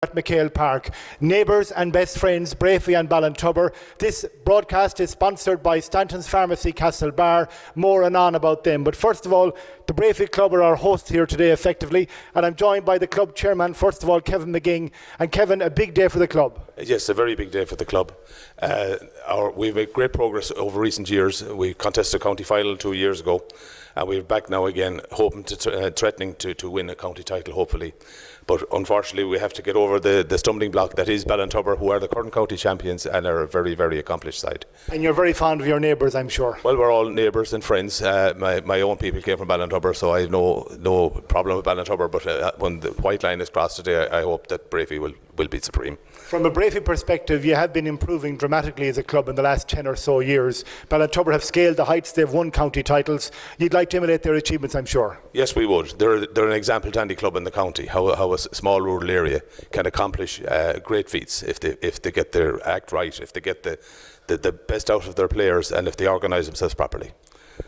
at McHale Park. Neighbours and best friends, Breaffy and Ballintubber. This broadcast is sponsored by Stanton's Pharmacy, Castlebar. More and on about them. But first of all, the Breaffy Club are our hosts here today effectively, and I'm joined by the club chairman, first of all, Kevin McGing. And Kevin, a big day for the club. Yes, a very big day for the club. We've made great progress over recent years. We contested a county final 2 years ago, and we're back now again, hoping to threatening to win a county title, hopefully. But unfortunately, we have to get over the stumbling block that is Ballintubber, who are the current county champions and are a very, very accomplished side. And you're very fond of your neighbours, I'm sure. Well, we're all neighbours and friends. My own people came from Ballintubber, so I have no problem with Ballintubber. But when the white line is crossed today, I hope that Breaffy will be supreme. From a Breaffy perspective, you have been improving dramatically as a club in the last 10 or so years. Ballintubber have scaled the heights, they've won county titles. You'd like to emulate their achievements, I'm sure. Yes, we would. They're an example to any club in the county, how a small rural area can accomplish great feats if they get their act right, if they get the best out of their players, and if they organise themselves properly.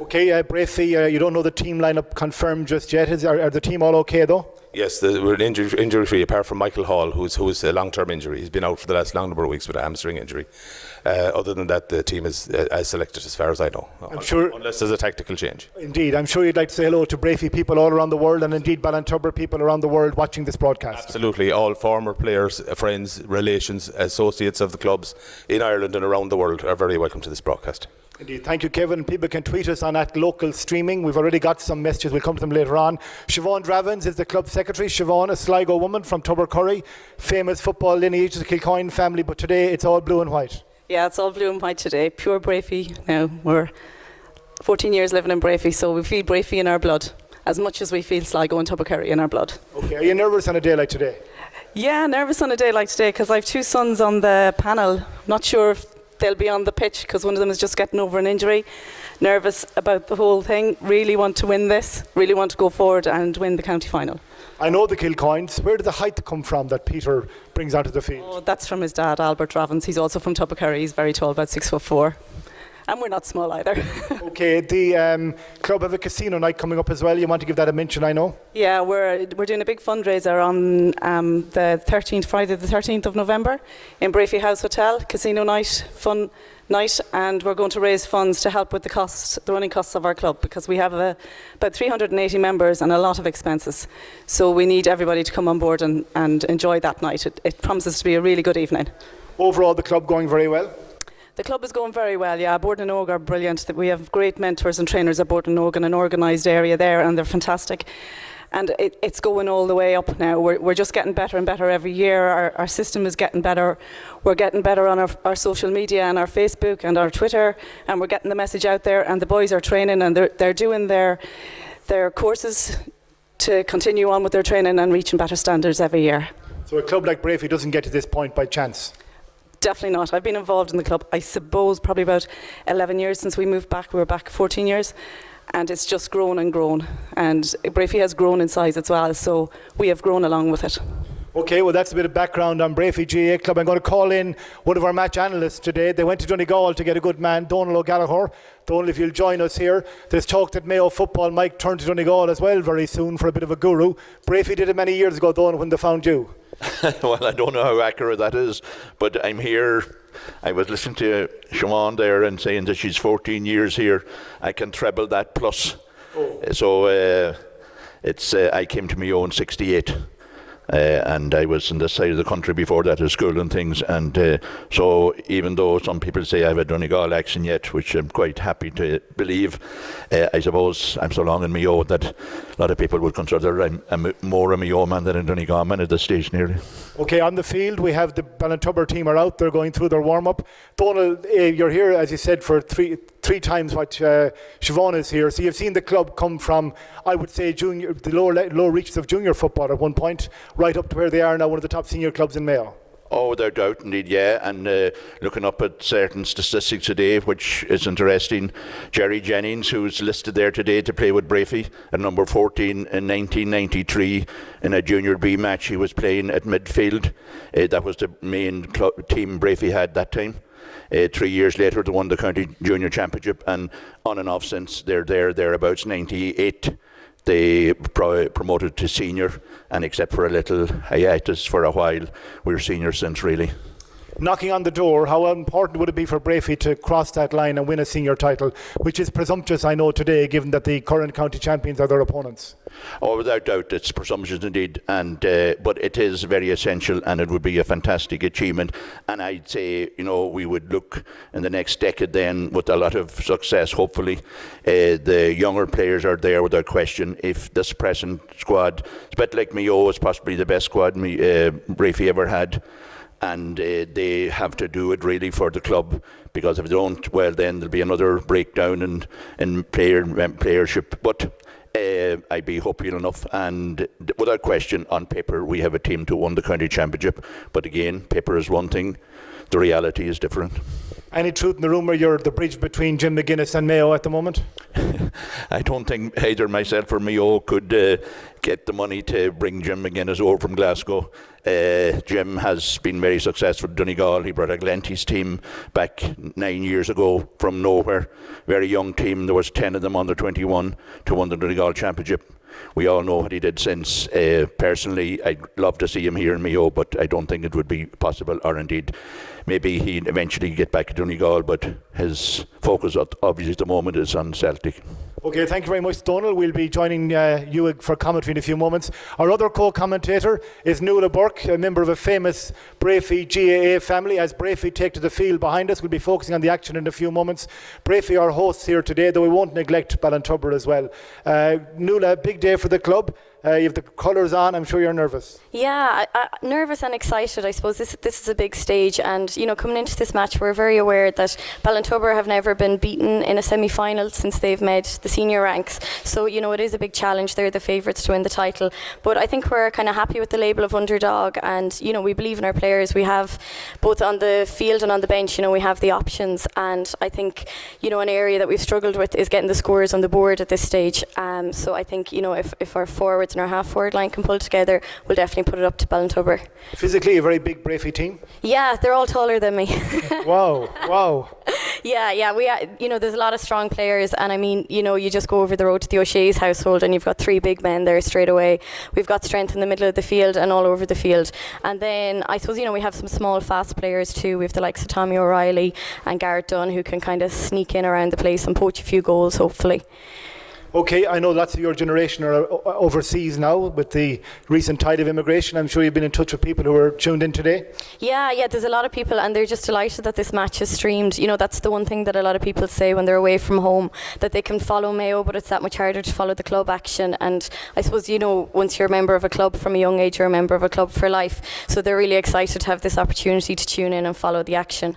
Okay, Breaffy, you don't know the team lineup confirmed just yet. Are the team all okay though? Yes, we're injury free apart from Michael Hall, who's a long-term injury. He's been out for the last long number of weeks with a hamstring injury. Other than that, the team is as selected as far as I know. I'm sure, unless there's a tactical change. Indeed, I'm sure you'd like to say hello to Breaffy people all around the world, and indeed Ballintubber people around the world watching this broadcast. Absolutely, all former players, friends, relations, associates of the clubs in Ireland and around the world are very welcome to this broadcast. Indeed. Thank you, Kevin. People can tweet us on @local streaming. We've already got some messages. We'll come to them later on. Siobhan Dravins is the club secretary. Siobhan, a Sligo woman from Tubbercurry, famous football lineage, the Kilcoyne family, but today it's all blue and white. Yeah, it's all blue and white today. Pure Breaffy now. We're 14 years living in Breaffy, so we feel Breaffy in our blood as much as we feel Sligo and Tubbercurry in our blood. Okay, are you nervous on a day like today? Yeah, nervous on a day like today because I have two sons on the panel. Not sure if they'll be on the pitch because one of them is just getting over an injury. Nervous about the whole thing. Really want to win this. Really want to go forward and win the county final. I know the Kilcoynes. Where did the height come from that Peter brings onto the field? Oh, that's from his dad, Albert Dravins. He's also from Tubbercurry. He's very tall, about 6'4". And we're not small either. Okay, the club have a casino night coming up as well. You want to give that a mention, I know? Yeah, we're doing a big fundraiser on the 13th, Friday the 13th of November in Breaffy House Hotel. Casino night, fun night, and we're going to raise funds to help with the running costs of our club because we have about 380 members and a lot of expenses. So we need everybody to come on board and enjoy that night. It promises to be a really good evening. Overall, the club going very well? The club is going very well, yeah. Borden and Og are brilliant. We have great mentors and trainers at Borden and Og in an organised area there, and they're fantastic. And it's going all the way up now. We're just getting better and better every year. Our system is getting better. We're getting better on our social media and our Facebook and our Twitter, and we're getting the message out there. And the boys are training, and they're doing their courses to continue on with their training and reaching better standards every year. So a club like Breaffy doesn't get to this point by chance? Definitely not. I've been involved in the club, I suppose, probably about 11 years since we moved back. We were back 14 years. And it's just grown and grown. And Breaffy has grown in size as well, so we have grown along with it. Okay, well that's a bit of background on Breaffy GAA Club. I'm going to call in one of our match analysts today. They went to Donegal to get a good man, Donal O'Gallagher. Donal, if you'll join us here. There's talk that Mayo football might turn to Donegal as well very soon for a bit of a guru. Breaffy did it many years ago, Donal, when they found you. Well, I don't know how accurate that is, but I'm here. I was listening to Siobhan there and saying that she's 14 years here. I can treble that plus. Oh. So I came to Mayo in 68. And I was on this side of the country before that at school and things, and so even though some people say I have a Donegal accent yet, which I'm quite happy to believe, I suppose I'm so long in Mayo that a lot of people would consider I'm more a Mayo man than a Donegal man at this stage nearly. Okay, on the field we have the Ballintubber team are out, they're going through their warm-up. Donal, you're here as you said for three times what Siobhan is here, so you've seen the club come from, I would say, the low reaches of junior football at one point, right up to where they are now, one of the top senior clubs in Mayo. Oh, without doubt, indeed, yeah. And looking up at certain statistics today, which is interesting, Jerry Jennings, who's listed there today to play with Breaffy at number 14 in 1993 in a Junior B match. He was playing at midfield. That was the main team Breaffy had that time. 3 years later, they won the County Junior Championship, and on and off since they're thereabouts 98 they promoted to senior, and except for a little hiatus for a while, we're senior since really. Knocking on the door, how important would it be for Breaffy to cross that line and win a senior title, which is presumptuous, I know, today, given that the current county champions are their opponents? Oh, without doubt, it's presumptuous indeed, and but it is very essential, and it would be a fantastic achievement. And I'd say, we would look in the next decade then with a lot of success, hopefully. The younger players are there without question. If this present squad, it's a bit like Mayo, is possibly the best squad Breaffy ever had. And they have to do it really for the club, because if they don't, well, then there'll be another breakdown in playership. But I'd be hopeful enough, and without question, on paper, we have a team to win the county championship. But again, paper is one thing, the reality is different. Any truth in the rumour you're the bridge between Jim McGuinness and Mayo at the moment? I don't think either myself or Mayo could get the money to bring Jim McGuinness over from Glasgow. Jim has been very successful at Donegal. He brought a Glenties team back 9 years ago from nowhere. Very young team. There was 10 of them under 21 to win the Donegal championship. We all know what he did since. Personally, I'd love to see him here in Mayo, but I don't think it would be possible, or indeed maybe he'd eventually get back to Donegal, but his focus obviously at the moment is on Celtic. Okay, thank you very much, Donal. We'll be joining you for commentary in a few moments. Our other co-commentator is Nuala Burke, a member of a famous Breaffy GAA family. As Breaffy take to the field behind us, we'll be focusing on the action in a few moments. Breaffy are hosts here today, though we won't neglect Ballintubber as well. Nuala, big day for the club. You have the colours on. I'm sure you're nervous. Yeah, nervous and excited. I suppose this is a big stage, and coming into this match, we're very aware that Ballintubber have never been beaten in a semi-final since they've made the senior ranks. So it is a big challenge. They're the favourites to win the title, but I think we're kind of happy with the label of underdog, and we believe in our players. We have both on the field and on the bench. We have the options, and I think an area that we've struggled with is getting the scores on the board at this stage. So I think if our forwards and our half-forward line can pull together, we'll definitely put it up to Ballintubber. Physically, a very big Breaffy team. Yeah, they're all taller than me. Wow. Yeah. We, there's a lot of strong players, and I mean, you just go over the road to the O'Shea's household, and you've got 3 big men there straight away. We've got strength in the middle of the field and all over the field. And then I suppose we have some small, fast players too. We have the likes of Tommy O'Reilly and Garrett Dunn, who can kind of sneak in around the place and poach a few goals, hopefully. Okay, I know lots of your generation are overseas now with the recent tide of immigration. I'm sure you've been in touch with people who are tuned in today. Yeah, there's a lot of people, and they're just delighted that this match is streamed. That's the one thing that a lot of people say when they're away from home, that they can follow Mayo, but it's that much harder to follow the club action. And I suppose, once you're a member of a club from a young age, you're a member of a club for life. So they're really excited to have this opportunity to tune in and follow the action.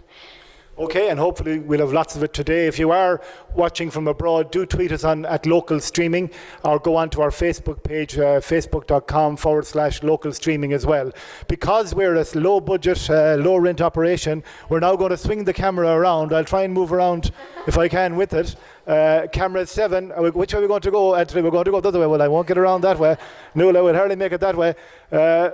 Okay, and hopefully we'll have lots of it today. If you are watching from abroad, do tweet us at local streaming, or go on to our Facebook page, facebook.com/local streaming as well. Because we're a low budget, low rent operation, we're now going to swing the camera around. I'll try and move around if I can with it. Camera 7, which way are we going to go? Actually, we're going to go the other way. Well, I won't get around that way. Nuala will hardly make it that way.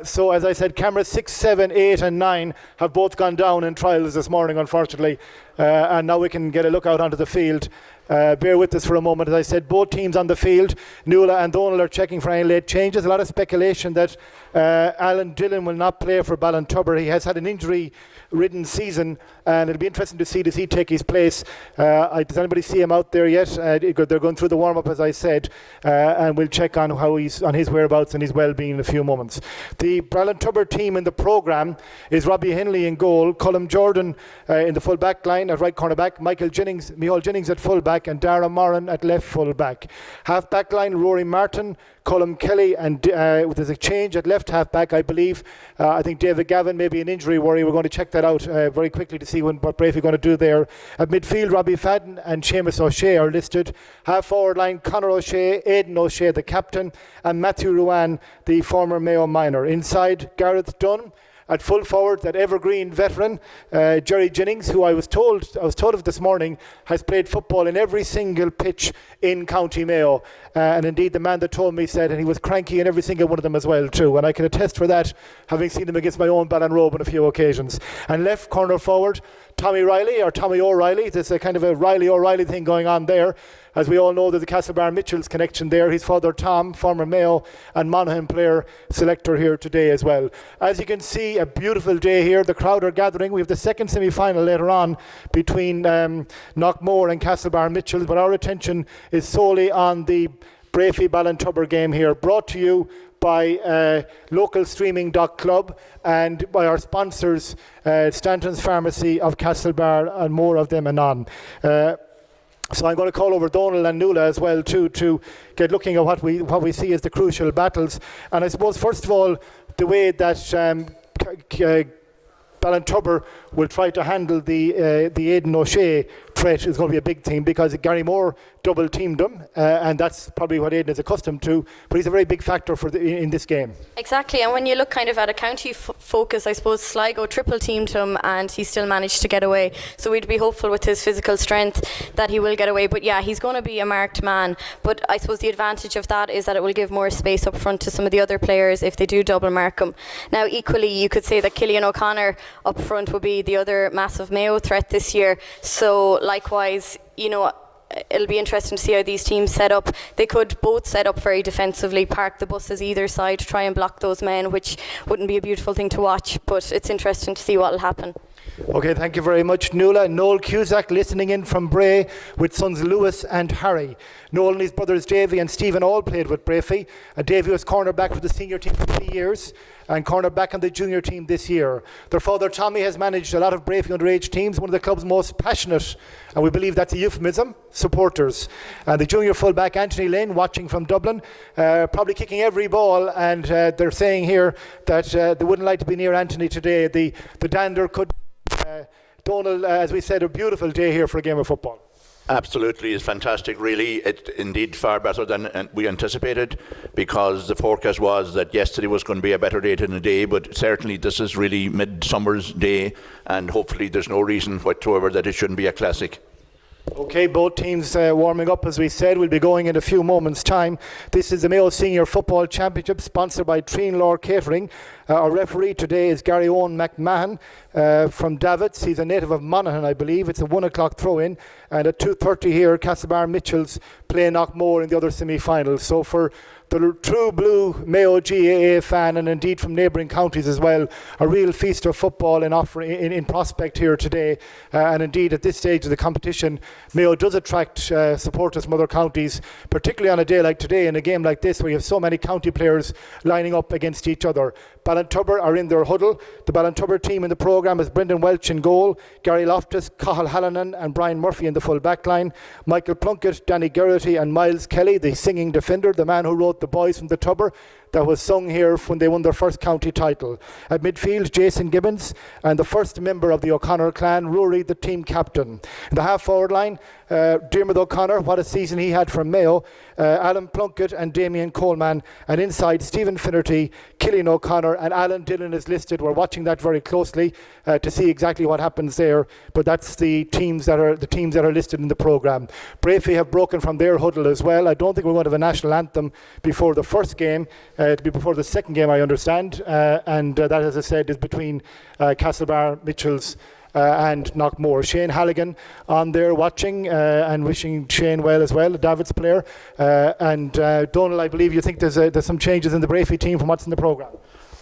So as I said, camera 6, 7, 8 and 9 have both gone down in trials this morning, unfortunately. And now we can get a look out onto the field. Bear with us for a moment. As I said, both teams on the field, Nuala and Donal, are checking for any late changes. A lot of speculation that Alan Dillon will not play for Ballintubber. He has had an injury-ridden season, and it'll be interesting to see, does he take his place? Does anybody see him out there yet? They're going through the warm-up, as I said, and we'll check on how he's on his whereabouts and his well-being in a few moments. The Ballintubber team in the programme is Robbie Henley in goal, Colm Jordan in the full-back line at right corner-back, Michael Jennings at full-back, and Dara Moran at left full-back. Half-back line, Rory Martin, Colm Kelly, and there's a change at left half-back, I believe. I think David Gavin may be an injury worry. We're going to check that out very quickly to see what Breaffy are going to do there. At midfield, Robbie Fadden and Seamus O'Shea are listed. Half-forward line, Conor O'Shea, Aidan O'Shea, the captain, and Matthew Ruan, the former Mayo minor. Inside, Gareth Dunn, At full forward, that evergreen veteran, Jerry Jennings, who I was told of this morning, has played football in every single pitch in County Mayo. And indeed, the man that told me said, and he was cranky in every single one of them as well too. And I can attest for that, having seen him against my own Ballinrobe on a few occasions. And left corner forward, Tommy O'Reilly. There's a kind of a Riley O'Reilly thing going on there. As we all know, there's a Castlebar Mitchell's connection there. His father Tom, former Mayo and Monaghan player, selector here today as well. As you can see, a beautiful day here. The crowd are gathering. We have the second semi-final later on between Knockmore and Castlebar Mitchell's, but our attention is solely on the Breaffy Ballintubber game here, brought to you by local streaming.club and by our sponsors, Stanton's Pharmacy of Castlebar, and more of them anon. So I'm going to call over Donal and Nuala as well to get looking at what we see as the crucial battles. And I suppose first of all, the way that Ballintubber will try to handle the Aidan O'Shea threat is going to be a big thing, because Gary Moore double teamed him, and that's probably what Aidan is accustomed to, but he's a very big factor in this game. Exactly, and when you look kind of at a county focus, I suppose Sligo triple teamed him and he still managed to get away, so we'd be hopeful with his physical strength that he will get away. But yeah, he's going to be a marked man, but I suppose the advantage of that is that it will give more space up front to some of the other players if they do double mark him. Now equally, you could say that Cillian O'Connor up front will be the other massive Mayo threat this year, so likewise, it'll be interesting to see how these teams set up. They could both set up very defensively, park the buses either side to try and block those men, which wouldn't be a beautiful thing to watch, but it's interesting to see what will happen. Okay, thank you very much, Nuala. Noel Cusack listening in from Bray with sons Lewis and Harry. Noel and his brothers Davy and Stephen all played with Breaffy. Davy was cornerback for the senior team for 3 years and cornerback on the junior team this year. Their father Tommy has managed a lot of Breaffy underage teams, one of the club's most passionate, and we believe that's a euphemism, supporters. And the junior fullback Anthony Lynn, watching from Dublin, probably kicking every ball, and they're saying here that they wouldn't like to be near Anthony today. The dander could... Donal, as we said, a beautiful day here for a game of football. Absolutely, it's fantastic, really. It's indeed far better than we anticipated, because the forecast was that yesterday was going to be a better day than the day, but certainly this is really midsummer's day, and hopefully there's no reason whatsoever that it shouldn't be a classic. Okay, both teams warming up, as we said. We'll be going in a few moments' time. This is the Mayo Senior Football Championship, sponsored by Treenlaw Catering. Our referee today is Gary Owen McMahon from Davits. He's a native of Monaghan, I believe. It's a 1 o'clock throw-in. And at 2:30 here, Castlebar Mitchell's play Knockmore in the other semi-final. So for the true blue Mayo GAA fan, and indeed from neighbouring counties as well, a real feast of football in prospect here today. And indeed, at this stage of the competition, Mayo does attract supporters from other counties, particularly on a day like today, in a game like this, where you have so many county players lining up against each other. Ballintubber are in their huddle. The Ballintubber team in the programme is Brendan Welch in goal, Gary Loftus, Cathal Hallinan and Brian Murphy in the full back line, Michael Plunkett, Danny Geraghty and Miles Kelly, the singing defender, the man who wrote The Boys from the Tubber, that was sung here when they won their first county title. At midfield, Jason Gibbons, and the first member of the O'Connor clan, Rory, the team captain. In the half-forward line, Diarmuid O'Connor, what a season he had from Mayo, Alan Plunkett and Damien Coleman, and inside Stephen Finnerty, Cillian O'Connor and Alan Dillon is listed. We're watching that very closely to see exactly what happens there, but that's the teams that are listed in the programme. Breaffy have broken from their huddle as well. I don't think we're going to have a national anthem before the first game. It'll be before the second game, I understand, and that, as I said, is between Castlebar Mitchell's and Knockmore. Shane Halligan on there watching and wishing Shane well as well, a Davids player. And Donal, I believe you think there's some changes in the Breaffy team from what's in the programme.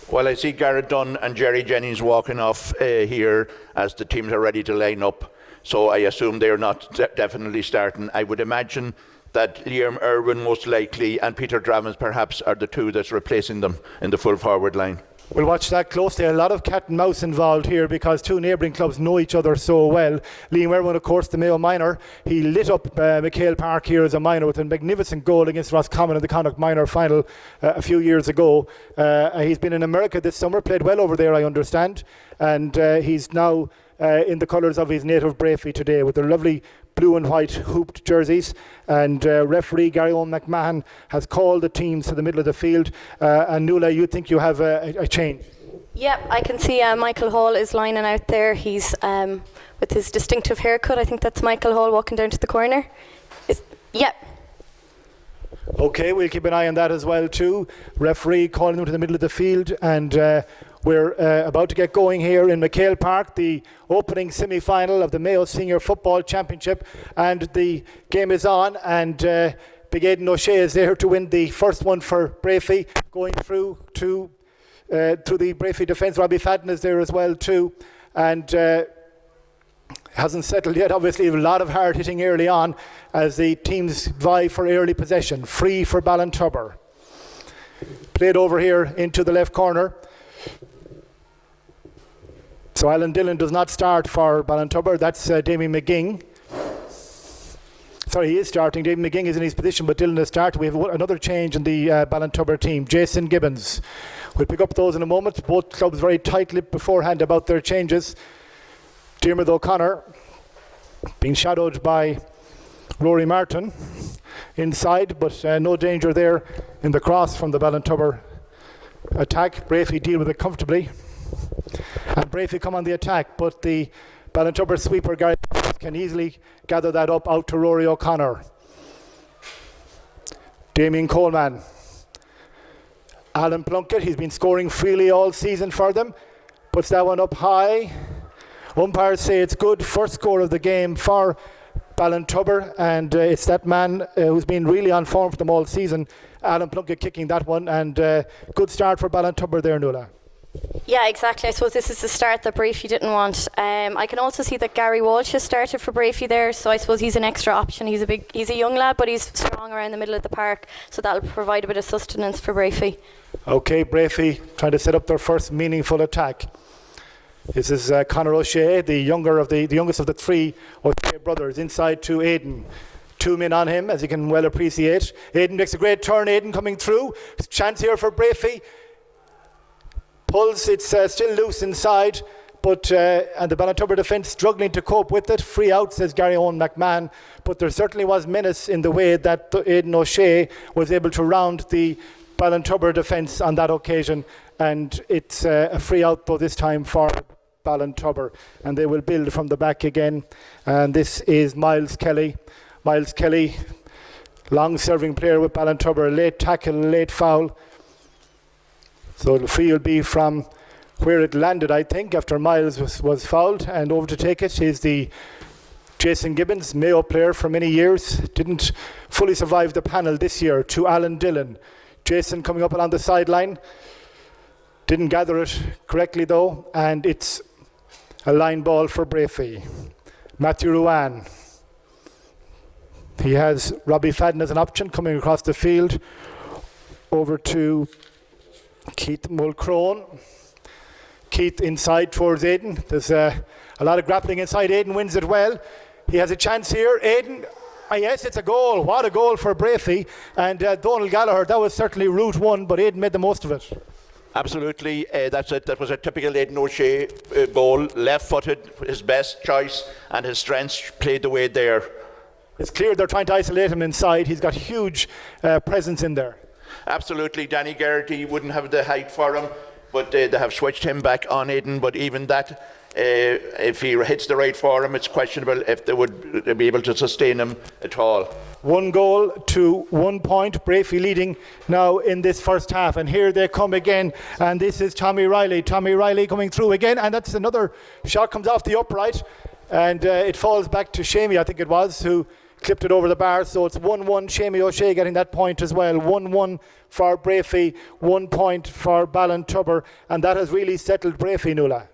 Well, I see Garrett Dunn and Jerry Jennings walking off here as the teams are ready to line up. So I assume they're not definitely starting. I would imagine that Liam Irwin most likely and Peter Dravins perhaps are the two that's replacing them in the full forward line. We'll watch that closely. A lot of cat and mouse involved here because two neighbouring clubs know each other so well. Liam Irwin, of course, the Mayo minor. He lit up McHale Park here as a minor with a magnificent goal against Roscommon in the Connacht minor final a few years ago. He's been in America this summer, played well over there, I understand. And he's now in the colours of his native Breaffy today with their lovely blue and white hooped jerseys, and referee Gary Owen McMahon has called the teams to the middle of the field. And Nuala, you think you have a change? Yep, I can see Michael Hall is lining out there. He's with his distinctive haircut. I think that's Michael Hall walking down to the corner. Yep. Okay, we'll keep an eye on that as well too. Referee calling them to the middle of the field, and we're about to get going here in McHale Park, the opening semi-final of the Mayo Senior Football Championship, and the game is on, and Big Aidan O'Shea is there to win the first one for Breaffy, going through to the Breaffy defence. Robbie Fadden is there as well too, and hasn't settled yet. Obviously a lot of hard hitting early on as the teams vie for early possession. Free for Ballintubber. Played over here into the left corner. So Alan Dillon does not start for Ballintubber. That's Damien McGing. Sorry, he is starting. Damien McGing is in his position, but Dillon has started. We have another change in the Ballintubber team. Jason Gibbons. We'll pick up those in a moment. Both clubs very tight-lipped beforehand about their changes. Diarmuid O'Connor being shadowed by Rory Martin inside, but no danger there in the cross from the Ballintubber attack. Breaffy deal with it comfortably, and Breaffy come on the attack, but the Ballintubber sweeper Gary can easily gather that up out to Rory O'Connor. Damien Coleman. Alan Plunkett, he's been scoring freely all season for them, puts that one up high. Umpires say it's good. First score of the game for Ballintubber, and it's that man who's been really on form for them all season, Alan Plunkett, kicking that one, and good start for Ballintubber there, Nuala. Yeah, exactly. I suppose this is the start that Breaffy didn't want. I can also see that Gary Walsh has started for Breaffy there, so I suppose he's an extra option. He's a young lad, but he's strong around the middle of the park, so that'll provide a bit of sustenance for Breaffy. Okay, Breaffy trying to set up their first meaningful attack. This is Conor O'Shea, the youngest of the three O'Shea brothers, inside to Aidan. 2 men on him, as you can well appreciate. Aidan makes a great turn. Aidan coming through. Chance here for Breaffy. Pulls, it's still loose inside, but and the Ballintubber defence struggling to cope with it. Free out, says Gary Owen McMahon, but there certainly was menace in the way that Aidan O'Shea was able to round the Ballintubber defence on that occasion, and it's a free out though this time for Ballintubber, and they will build from the back again. And this is Miles Kelly. Miles Kelly, long serving player with Ballintubber, late tackle, late foul. So the free will be from where it landed, I think, after Miles was fouled, and over to take it is the Jason Gibbons, Mayo player for many years, didn't fully survive the panel this year, to Alan Dillon. Jason coming up along the sideline, didn't gather it correctly though, and it's a line ball for Breaffy. Matthew Ruan. He has Robbie Fadden as an option coming across the field. Over to Keith Mulcrone. Keith inside towards Aidan. There's a lot of grappling inside. Aidan wins it well. He has a chance here. Aidan, yes, it's a goal. What a goal for Breaffy. And Donald Gallagher, that was certainly route one, but Aidan made the most of it. Absolutely, that's it. That was a typical Aidan O'Shea goal. Left-footed, his best choice, and his strengths played the way there. It's clear they're trying to isolate him inside. He's got huge presence in there. Absolutely, Danny Garrity wouldn't have the height for him, but they have switched him back on Aidan. But even that, if he hits the right for him, it's questionable if they would be able to sustain him at all. 1 goal to 1 point. Breaffy leading now in this first half, and here they come again, and this is Tommy Riley. Tommy Riley coming through again, and that's another shot, comes off the upright, and it falls back to Shamey, I think it was, who clipped it over the bar. So it's 1-1. Shamey O'Shea getting that point as well. 1-1 for Breaffy, 1 point for Ballintubber, and that has really settled Breaffy, Nuala.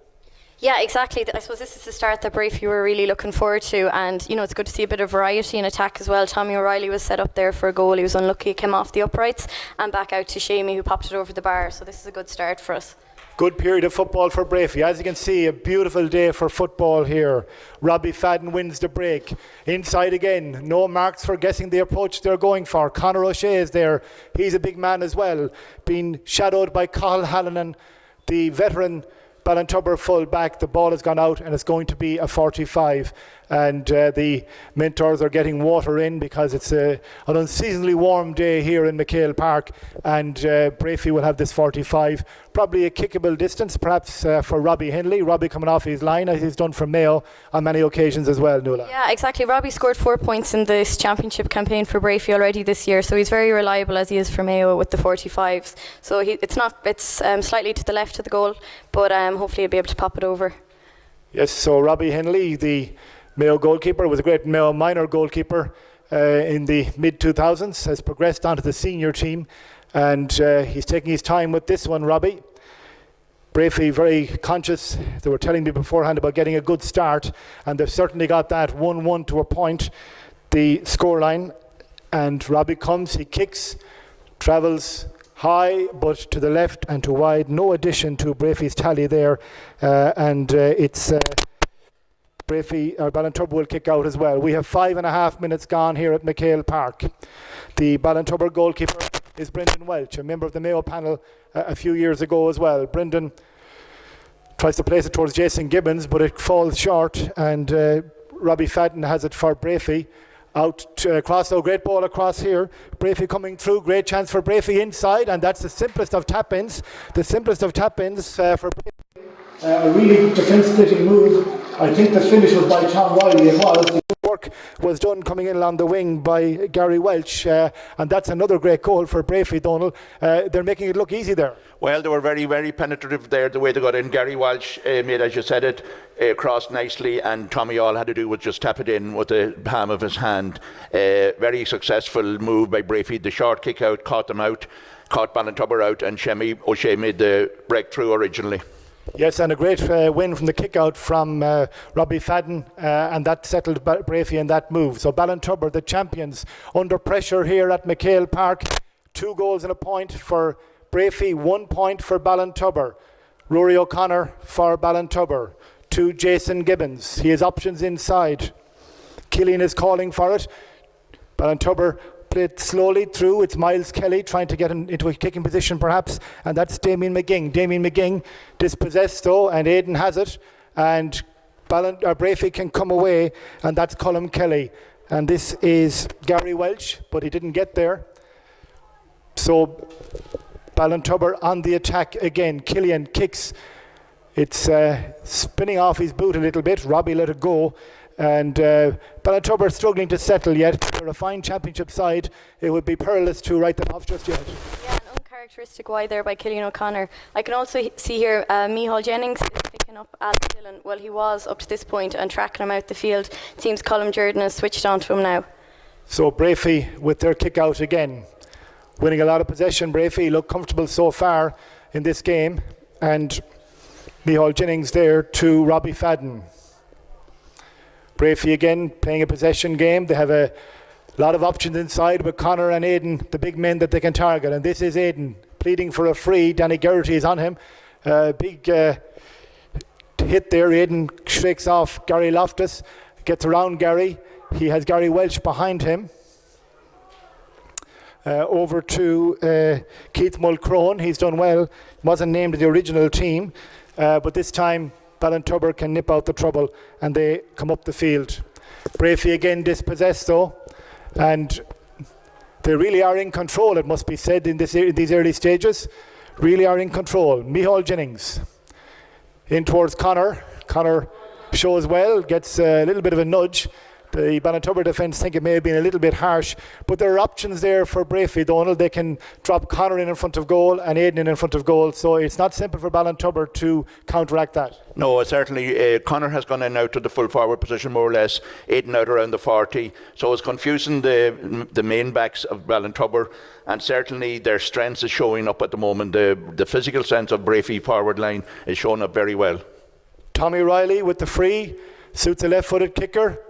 Yeah, exactly. I suppose this is the start that Breaffy were really looking forward to, and it's good to see a bit of variety in attack as well. Tommy O'Reilly was set up there for a goal. He was unlucky, came off the uprights, and back out to Shamey, who popped it over the bar. So this is a good start for us. Good period of football for Breaffy. As you can see, a beautiful day for football here. Robbie Fadden wins the break. Inside again, no marks for guessing the approach they're going for. Conor O'Shea is there. He's a big man as well, being shadowed by Cathal Hallinan, the veteran Ballintubber full back. The ball has gone out and it's going to be a 45. And the mentors are getting water in because it's an unseasonably warm day here in McHale Park, and Breaffy will have this 45. Probably a kickable distance, perhaps for Robbie Henley. Robbie coming off his line, as he's done for Mayo on many occasions as well, Nuala. Yeah, exactly. Robbie scored 4 points in this championship campaign for Breaffy already this year, so he's very reliable as he is for Mayo with the 45s. So it's slightly to the left of the goal, but hopefully he'll be able to pop it over. Yes, so Robbie Henley, the Mayo goalkeeper, was a great Mayo minor goalkeeper in the mid-2000s, has progressed onto the senior team, and he's taking his time with this one, Robbie. Breaffy very conscious. They were telling me beforehand about getting a good start, and they've certainly got that 1-1 to a point, the scoreline. And Robbie comes, he kicks, travels high, but to the left and to wide. No addition to Breaffy's tally there, and it's Breaffy or Ballintubber will kick out as well. We have 5.5 minutes gone here at McHale Park. The Ballintubber goalkeeper is Brendan Welch, a member of the Mayo panel a few years ago as well. Brendan tries to place it towards Jason Gibbons, but it falls short, and Robbie Fadden has it for Breaffy. Out across, great ball across here. Breaffy coming through, great chance for Breaffy inside, and that's the simplest of tap-ins. The simplest of tap-ins for Breaffy. A really defence-splitting move. I think the finish was by Tom Riley. It was. The work was done coming in along the wing by Gary Welch, and that's another great goal for Breaffy, Donal. They're making it look easy there. Well, they were very, very penetrative there, the way they got in. Gary Welch made, as you said it, crossed nicely, and Tommy all had to do was just tap it in with the palm of his hand. Very successful move by Breaffy. The short kick out caught them out, caught Ballintubber out, and Shemi O'Shea made the breakthrough originally. Yes, and a great win from the kick-out from Robbie Fadden, and that settled Breaffy in that move. So Ballintubber, the champions, under pressure here at McHale Park. 2 goals and a point for Breaffy, 1 point for Ballintubber. Rory O'Connor for Ballintubber. To Jason Gibbons. He has options inside. Killian is calling for it. Ballintubber played slowly through. It's Miles Kelly trying to get into a kicking position perhaps, and that's Damien McGing. Damien McGing dispossessed though, and Aidan has it, and Breaffy can come away, and that's Colm Kelly. And this is Gary Welch, but he didn't get there. So Ballintubber on the attack again. Killian kicks. It's spinning off his boot a little bit. Robbie let it go. And Ballintubber struggling to settle yet. For a fine championship side, it would be perilous to write them off just yet. Yeah, an uncharacteristic wide there by Killian O'Connor. I can also see here Micheál Jennings is picking up Alan Dillon. Well, he was up to this point and tracking him out the field. It seems Colm Jordan has switched on to him now. So Breaffy with their kick out again. Winning a lot of possession, Breaffy look comfortable so far in this game. And Micheál Jennings there to Robbie Fadden. Breaffy again playing a possession game. They have a lot of options inside with Connor and Aidan, the big men that they can target. And this is Aidan pleading for a free. Danny Geraghty is on him. Big hit there. Aidan shakes off Gary Loftus. Gets around Gary. He has Gary Welch behind him. Over to Keith Mulcrone. He's done well. Wasn't named to the original team. But this time Ballintubber can nip out the trouble and they come up the field. Breaffy again dispossessed though, and they really are in control, it must be said, in these early stages. Really are in control. Micheál Jennings in towards Connor. Connor shows well, gets a little bit of a nudge. The Ballintubber defence think it may have been a little bit harsh, but there are options there for Breaffy, Donald. They can drop Connor in front of goal and Aidan in front of goal, so it's not simple for Ballintubber to counteract that. No, certainly Connor has gone in out to the full forward position more or less, Aidan out around the 40, so it's confusing the main backs of Ballintubber, and certainly their strengths is showing up at the moment. The physical sense of Breaffy forward line is showing up very well. Tommy Riley with the free, suits a left-footed kicker.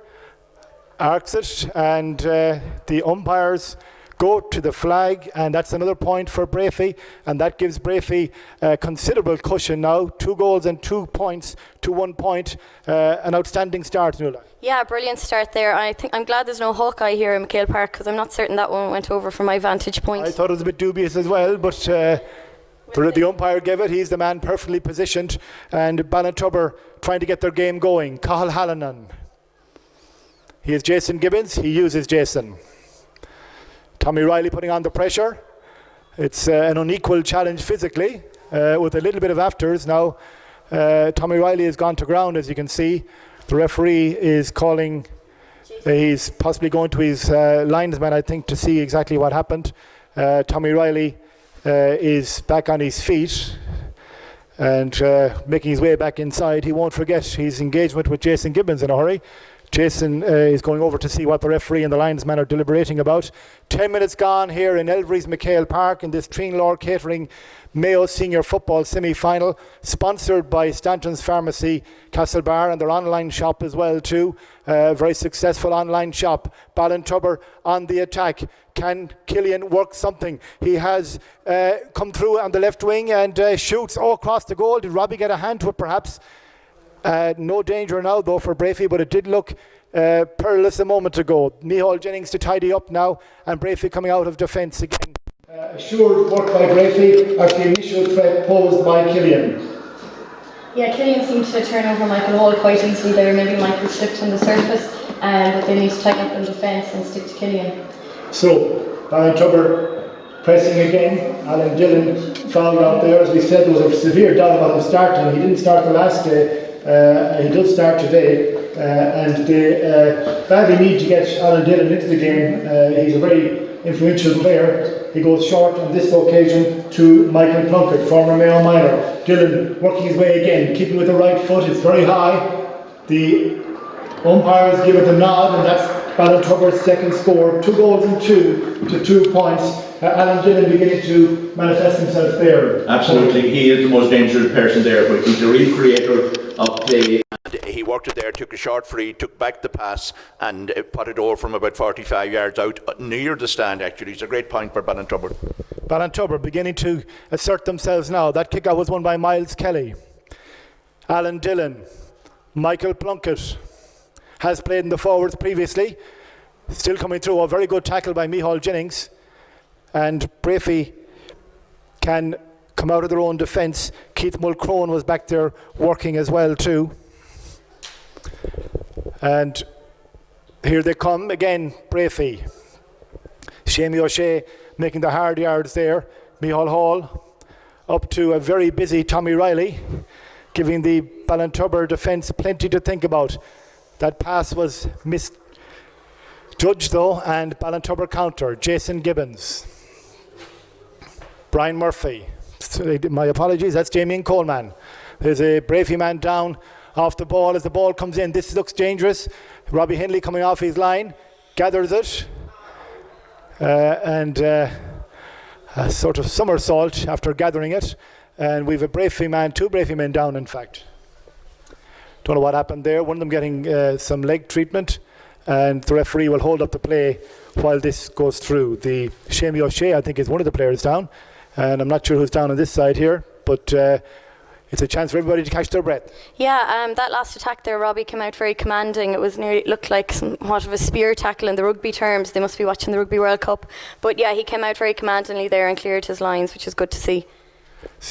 Arcs it, and the umpires go to the flag, and that's another point for Breaffy, and that gives Breaffy considerable cushion now. 2 goals and 2 points to 1 point. An outstanding start, Nuala. Yeah, brilliant start there. I'm glad there's no Hawkeye here in McHale Park, because I'm not certain that one went over from my vantage point. I thought it was a bit dubious as well, but The umpire gave it. He's the man perfectly positioned. And Ballintubber trying to get their game going. Cathal Hallinan. He is Jason Gibbons. He uses Jason. Tommy Riley putting on the pressure. It's an unequal challenge physically with a little bit of afters. Now Tommy Riley has gone to ground, as you can see. The referee is calling. He's possibly going to his linesman, I think, to see exactly what happened. Tommy Riley is back on his feet and making his way back inside. He won't forget his engagement with Jason Gibbons in a hurry. Jason is going over to see what the referee and the linesman are deliberating about. 10 minutes gone here in Elvery's McHale Park in this Treenlaw Catering Mayo Senior Football semi-final, sponsored by Stanton's Pharmacy, Castlebar, and their online shop as well too. Very successful online shop. Ballintubber on the attack. Can Killian work something? He has come through on the left wing and shoots across the goal. Did Robbie get a hand to it perhaps? No danger now though for Breaffy, but it did look perilous a moment ago. Micheál Jennings to tidy up now, and Breaffy coming out of defence again. Assured work by Breaffy after the initial threat posed by Killian. Yeah, Killian seemed to turn over Michael Hall quite easily there. Maybe Michael slipped on the surface, but they need to tighten up in defence and stick to Killian. So, Ballintubber pressing again. Alan Dillon fouled out there. As we said, there was a severe doubt about him starting. He didn't start the last day. He does start today. And they badly need to get Alan Dillon into the game. He's a very influential player. He goes short on this occasion to Michael Plunkett, former Mayo minor. Dillon working his way again, keeping with the right foot. It's very high. The umpires give it the nod, and that's Ballintubber's second score. 2 goals and 2 to 2 points. Alan Dillon beginning to manifest himself there. Absolutely, he is the most dangerous person there, but he's a real creator of play. And he worked it there, took a short free, took back the pass, and put it over from about 45 yards out, near the stand actually. It's a great point for Ballintubber. Ballintubber beginning to assert themselves now. That kick-out was won by Miles Kelly. Alan Dillon, Michael Plunkett has played in the forwards previously. Still coming through. A very good tackle by Micheál Jennings. And Breaffy can come out of their own defence. Keith Mulcrone was back there working as well too. And here they come again, Breaffy. Shamie O'Shea making the hard yards there. Micheál Hall up to a very busy Tommy Riley, giving the Ballintubber defence plenty to think about. That pass was misjudged though, and Ballintubber counter. Jason Gibbons. Brian Murphy. My apologies, that's Damien Coleman. There's a Breaffy man down off the ball as the ball comes in. This looks dangerous. Robbie Hindley coming off his line, gathers it, and a sort of somersault after gathering it. And we've a Breaffy man, 2 Breaffy men down in fact. Don't know what happened there. One of them getting some leg treatment, and the referee will hold up the play while this goes through. The Shamie O'Shea, I think, is one of the players down, and I'm not sure who's down on this side here, but it's a chance for everybody to catch their breath. Yeah, that last attack there, Robbie came out very commanding. It was nearly looked like somewhat of a spear tackle in the rugby terms. They must be watching the Rugby World Cup. But yeah, he came out very commandingly there and cleared his lines, which is good to see.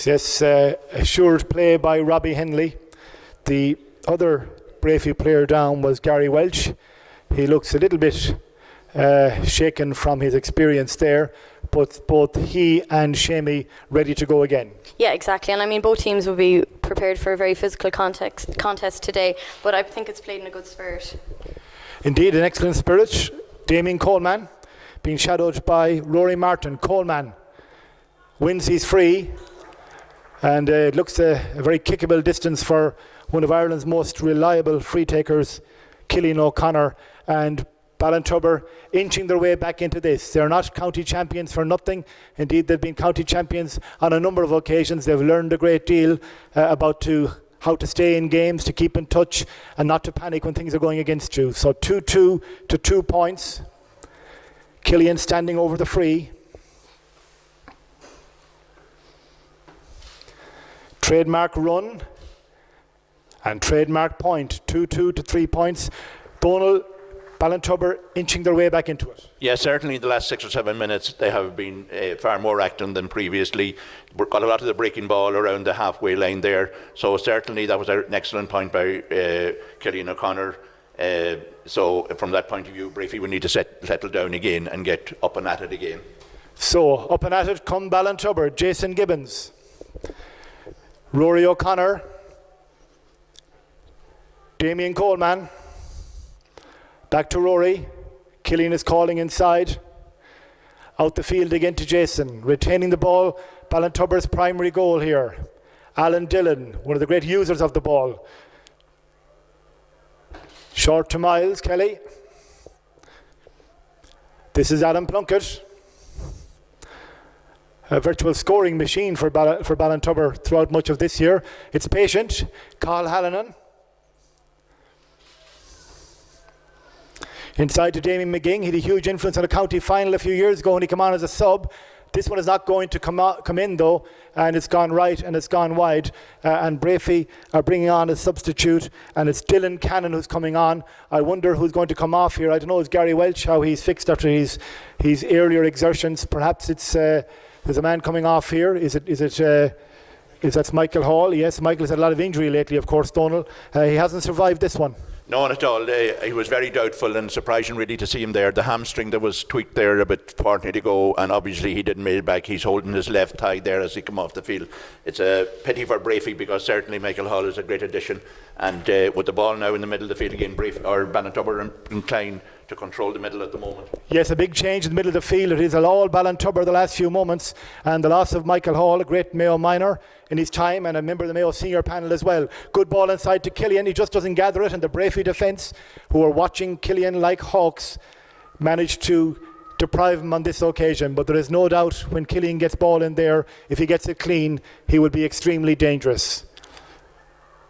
Yes, assured play by Robbie Hindley. The other Breaffy player down was Gary Welch. He looks a little bit shaken from his experience there, but both he and Shamie ready to go again. Yeah, exactly. And I mean, both teams will be prepared for a very physical contest today, but I think it's played in a good spirit. Indeed, an excellent spirit. Damien Coleman being shadowed by Rory Martin. Coleman wins his free, and it looks a very kickable distance for one of Ireland's most reliable free takers, Cillian O'Connor, and Ballintubber inching their way back into this. They're not county champions for nothing. Indeed, they've been county champions on a number of occasions. They've learned a great deal about how to stay in games, to keep in touch, and not to panic when things are going against you. So 2-2 to 2 points. Cillian standing over the free. Trademark run and trademark point. 2-2 to 3 points. Donal Ballintubber inching their way back into it. Yeah, certainly in the last 6 or 7 minutes they have been far more active than previously. We've got a lot of the breaking ball around the halfway line there, so certainly that was an excellent point by Killian O'Connor. So from that point of view, Breaffy will need to settle down again and get up and at it again. So up and at it come Ballintubber. Jason Gibbons, Rory O'Connor, Damien Coleman. Back to Rory. Killian is calling inside. Out the field again to Jason. Retaining the ball, Ballintubber's primary goal here. Alan Dillon, one of the great users of the ball. Short to Miles Kelly. This is Adam Plunkett. A virtual scoring machine for Ballintubber throughout much of this year. It's patient. Carl Hallinan. Inside to Damien McGing. He had a huge influence on a county final a few years ago when he came on as a sub. This one is not going to come in though, and it's gone right and it's gone wide. And Breaffy are bringing on a substitute, and it's Dylan Cannon who's coming on. I wonder who's going to come off here. I don't know, is Gary Welch how he's fixed after his earlier exertions. Perhaps it's there's a man coming off here. Is that Michael Hall? Yes, Michael's had a lot of injury lately, of course, Donal. He hasn't survived this one. No, not at all. He was very doubtful, and surprising really to see him there. The hamstring that was tweaked there a bit fortnight ago, and obviously he didn't make it back. He's holding his left thigh there as he come off the field. It's a pity for Breaffy, because certainly Michael Hall is a great addition, and with the ball now in the middle of the field again, Ballintubber are inclined to control the middle at the moment. Yes, a big change in the middle of the field. It is all Ballintubber the last few moments, and the loss of Michael Hall, a great Mayo minor in his time and a member of the Mayo senior panel as well. Good ball inside to Killian. He just doesn't gather it, and the Breaffy defence, who are watching Killian like hawks, managed to deprive him on this occasion. But there is no doubt when Killian gets ball in there, if he gets it clean, he will be extremely dangerous.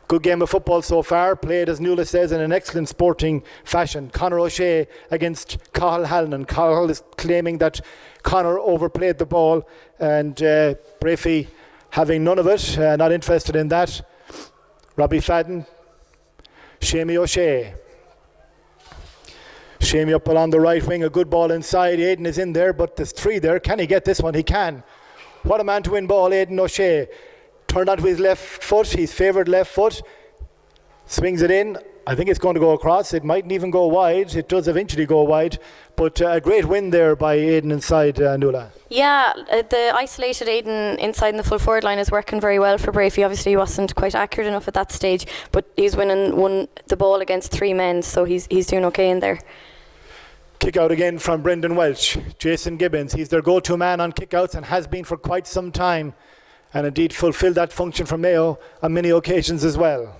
Good game of football so far, played, as Nuala says, in an excellent sporting fashion. Conor O'Shea against Cathal Hallinan. Cathal is claiming that Conor overplayed the ball, and Breaffy having none of it, not interested in that. Robbie Fadden, Shamey O'Shea. Shamey up along the right wing, a good ball inside. Aidan is in there, but there's three there. Can he get this one? He can. What a man to win ball, Aidan O'Shea. Turned onto his left foot, his favoured left foot. Swings it in. I think it's going to go across. It mightn't even go wide. It does eventually go wide. But a great win there by Aidan inside, Nuala. Yeah, the isolated Aidan inside in the full forward line is working very well for Breaffy. Obviously he wasn't quite accurate enough at that stage, but he's won the ball against three men, so he's doing okay in there. Kick out again from Brendan Welch. Jason Gibbons, he's their go-to man on kick-outs and has been for quite some time, and indeed fulfilled that function for Mayo on many occasions as well.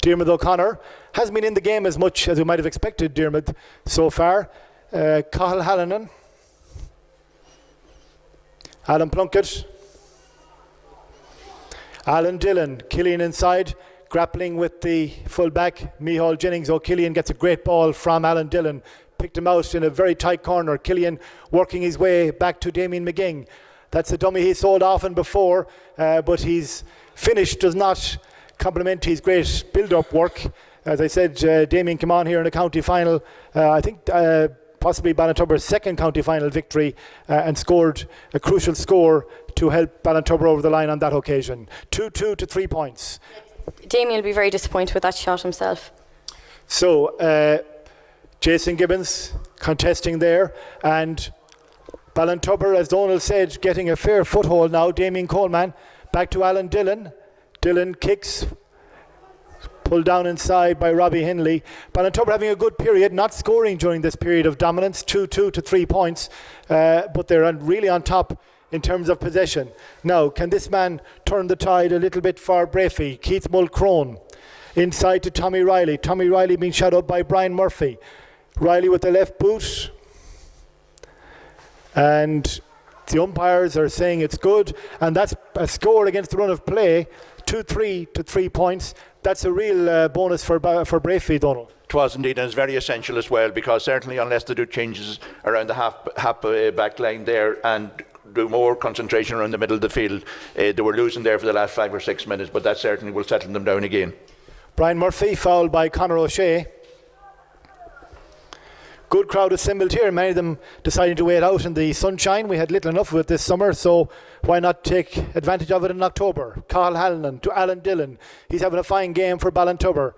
Diarmuid O'Connor hasn't been in the game as much as we might have expected, Diarmuid, so far. Cathal Hallinan. Alan Plunkett. Alan Dillon. Killian inside, grappling with the full-back, Micheál Jennings. Killian gets a great ball from Alan Dillon. Picked him out in a very tight corner. Killian working his way back to Damien McGing. That's a dummy he sold often before, but his finish does not complement his great build-up work. As I said, Damien came on here in a county final, I think possibly Ballintubber's second county final victory, and scored a crucial score to help Ballintubber over the line on that occasion. 2-2 to 3 points. Damien will be very disappointed with that shot himself. So, Jason Gibbons contesting there, and Ballintubber, as Donald said, getting a fair foothold now. Damien Coleman back to Alan Dillon. Dillon kicks, pulled down inside by Robbie Henley. Ballintubber having a good period, not scoring during this period of dominance, 2-2 to 3 points, but they're really on top in terms of possession. Now, can this man turn the tide a little bit for Breaffy? Keith Mulcrone inside to Tommy Riley. Tommy Riley being shadowed by Brian Murphy. Riley with the left boot. And the umpires are saying it's good, and that's a score against the run of play, 2-3 to 3 points. That's a real bonus for Breaffy, Donald. It was indeed, and it's very essential as well, because certainly unless they do changes around the half back line there and do more concentration around the middle of the field, they were losing there for the last 5 or 6 minutes, but that certainly will settle them down again. Brian Murphy fouled by Conor O'Shea. good crowd assembled here. Many of them deciding to wait out in the sunshine. We had little enough of it this summer, so why not take advantage of it in October? Carl Halloran to Alan Dillon. He's having a fine game for Ballintubber.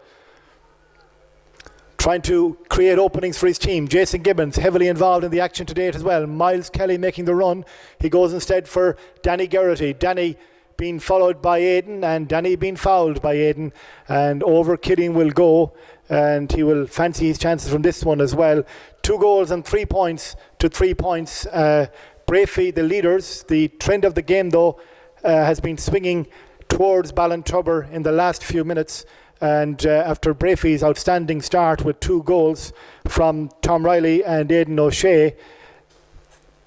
Trying to create openings for his team. Jason Gibbons heavily involved in the action to date as well. Miles Kelly making the run. He goes instead for Danny Geraghty. Danny being followed by Aidan, and Danny being fouled by Aidan, and over Killian will go, and he will fancy his chances from this one as well. 2 goals and 3 points to 3 points. Breaffy, the leaders. The trend of the game though has been swinging towards Ballintubber in the last few minutes, and after Breaffy's outstanding start with 2 goals from Tom Riley and Aidan O'Shea,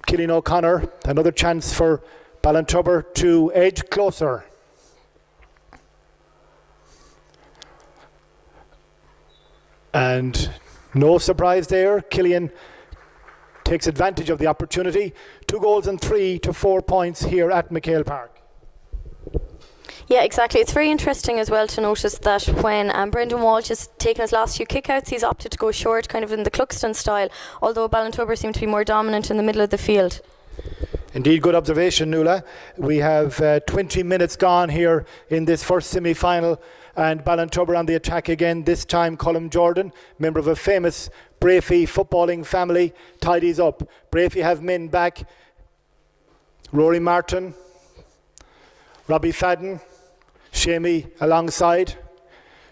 Killian O'Connor, another chance for Ballintubber to edge closer. And no surprise there, Killian takes advantage of the opportunity. 2 goals and 3 to 4 points here at McHale Park. Yeah, exactly. It's very interesting as well to notice that when Brendan Walsh has taken his last few kickouts, he's opted to go short, kind of in the Cluxton style, although Ballintubber seem to be more dominant in the middle of the field. Indeed, good observation, Nuala. We have 20 minutes gone here in this first semi-final, and Ballintubber on the attack again. This time, Colm Jordan, member of a famous Breaffy footballing family, tidies up. Breaffy have men back. Rory Martin, Robbie Fadden, Shamey alongside.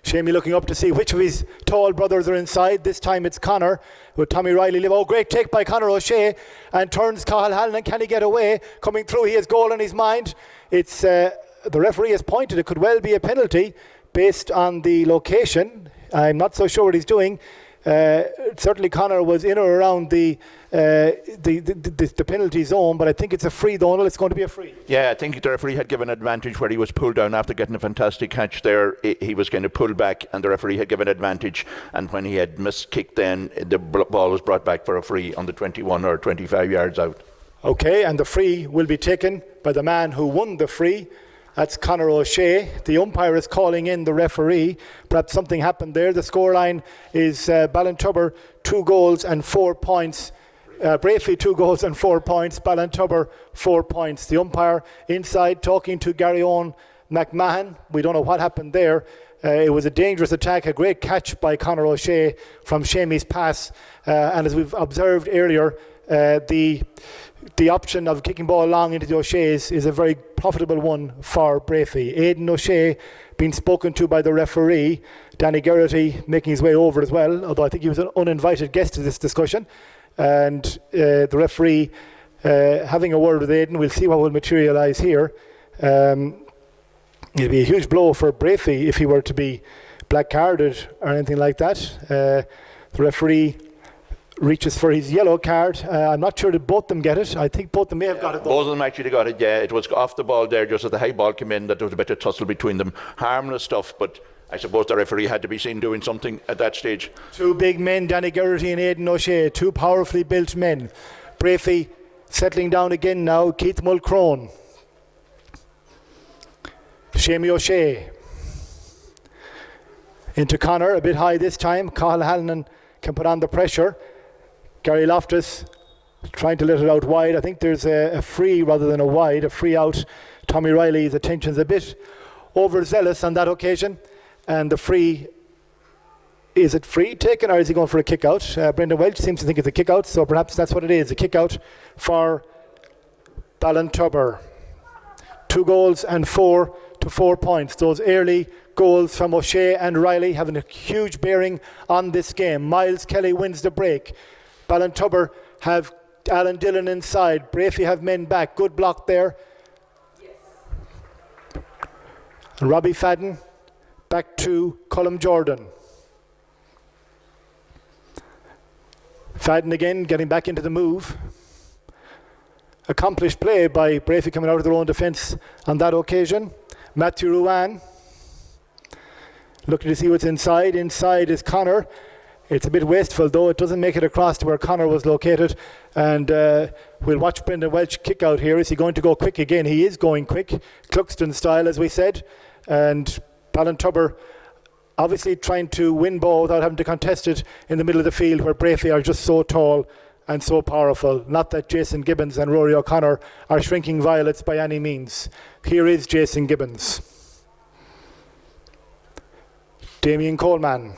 Shamey looking up to see which of his tall brothers are inside. This time it's Connor with Tommy Riley. Oh, great take by Conor O'Shea, and turns Carl Halloran. Can he get away? Coming through, he has goal in his mind. It's the referee has pointed. It could well be a penalty based on the location. I'm not so sure what he's doing. Certainly Connor was in or around the penalty zone, but I think it's a free though. It's going to be a free. Yeah, I think the referee had given advantage where he was pulled down after getting a fantastic catch there. He was going to pull back, and the referee had given advantage, and when he had missed kick, then the ball was brought back for a free on the 21 or 25 yards out. Okay, and the free will be taken by the man who won the free. That's Conor O'Shea. The umpire is calling in the referee. Perhaps something happened there. The scoreline is Ballintubber 2 goals and 4 points. Breaffy 2 goals and 4 points. Ballintubber 4 points. The umpire inside talking to Gary Owen McMahon. We don't know what happened there. It was a dangerous attack, a great catch by Conor O'Shea from Shamey's pass. And as we've observed earlier, the option of kicking ball long into the O'Shea's is a very profitable one for Breaffy. Aidan O'Shea being spoken to by the referee. Danny Geraghty making his way over as well, although I think he was an uninvited guest to this discussion. And the referee having a word with Aidan. We'll see what will materialise here. It'll be a huge blow for Breaffy if he were to be black carded or anything like that. The referee reaches for his yellow card. I'm not sure that both of them get it. I think both of them may have got it though. Both of them actually got it, yeah. It was off the ball there just as the high ball came in, that there was a bit of tussle between them. Harmless stuff, but I suppose the referee had to be seen doing something at that stage. 2 big men, Danny Geraghty and Aidan O'Shea, 2 powerfully built men. Breaffy settling down again now. Keith Mulcrone. Shamey O'Shea. Into Connor, a bit high this time. Carl Halloran can put on the pressure. Gary Loftus trying to let it out wide. I think there's a free rather than a wide, a free out. Tommy Riley's attention's a bit overzealous on that occasion, and the free, is it free taken or is he going for a kick out? Brendan Welch seems to think it's a kick out, so perhaps that's what it is, a kick out for Ballintubber. 2 goals and 4 to 4 points. Those early goals from O'Shea and Riley having a huge bearing on this game. Miles Kelly wins the break. Ballintubber have Alan Dillon inside. Breaffy have men back. Good block there. Yes. And Robbie Fadden back to Colm Jordan. Fadden again getting back into the move. Accomplished play by Breaffy coming out of their own defence on that occasion. Matthew Ruan looking to see what's inside. Inside is Connor. It's a bit wasteful though. It doesn't make it across to where Connor was located. And we'll watch Brendan Welch kick out here. Is he going to go quick again? He is going quick. Cluxton style, as we said. And Ballintubber obviously trying to win ball without having to contest it in the middle of the field where Breaffy are just so tall and so powerful. Not that Jason Gibbons and Rory O'Connor are shrinking violets by any means. Here is Jason Gibbons. Damien Coleman.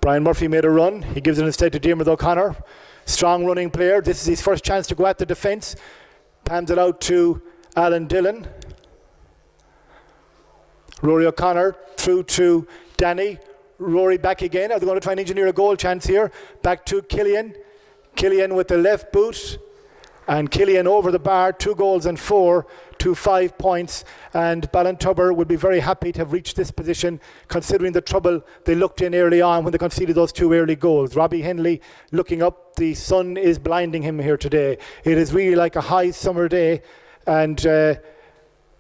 Brian Murphy made a run. He gives it instead to Diarmuid O'Connor. Strong running player. This is his first chance to go at the defence. Pans it out to Alan Dillon. Rory O'Connor through to Danny. Rory back again. Are they going to try and engineer a goal chance here? Back to Killian. Killian with the left boot. And Killian over the bar. 2 goals and 4 to 5 points. And Ballintubber would be very happy to have reached this position considering the trouble they looked in early on when they conceded those 2 early goals. Robbie Henley looking up. The sun is blinding him here today. It is really like a high summer day. And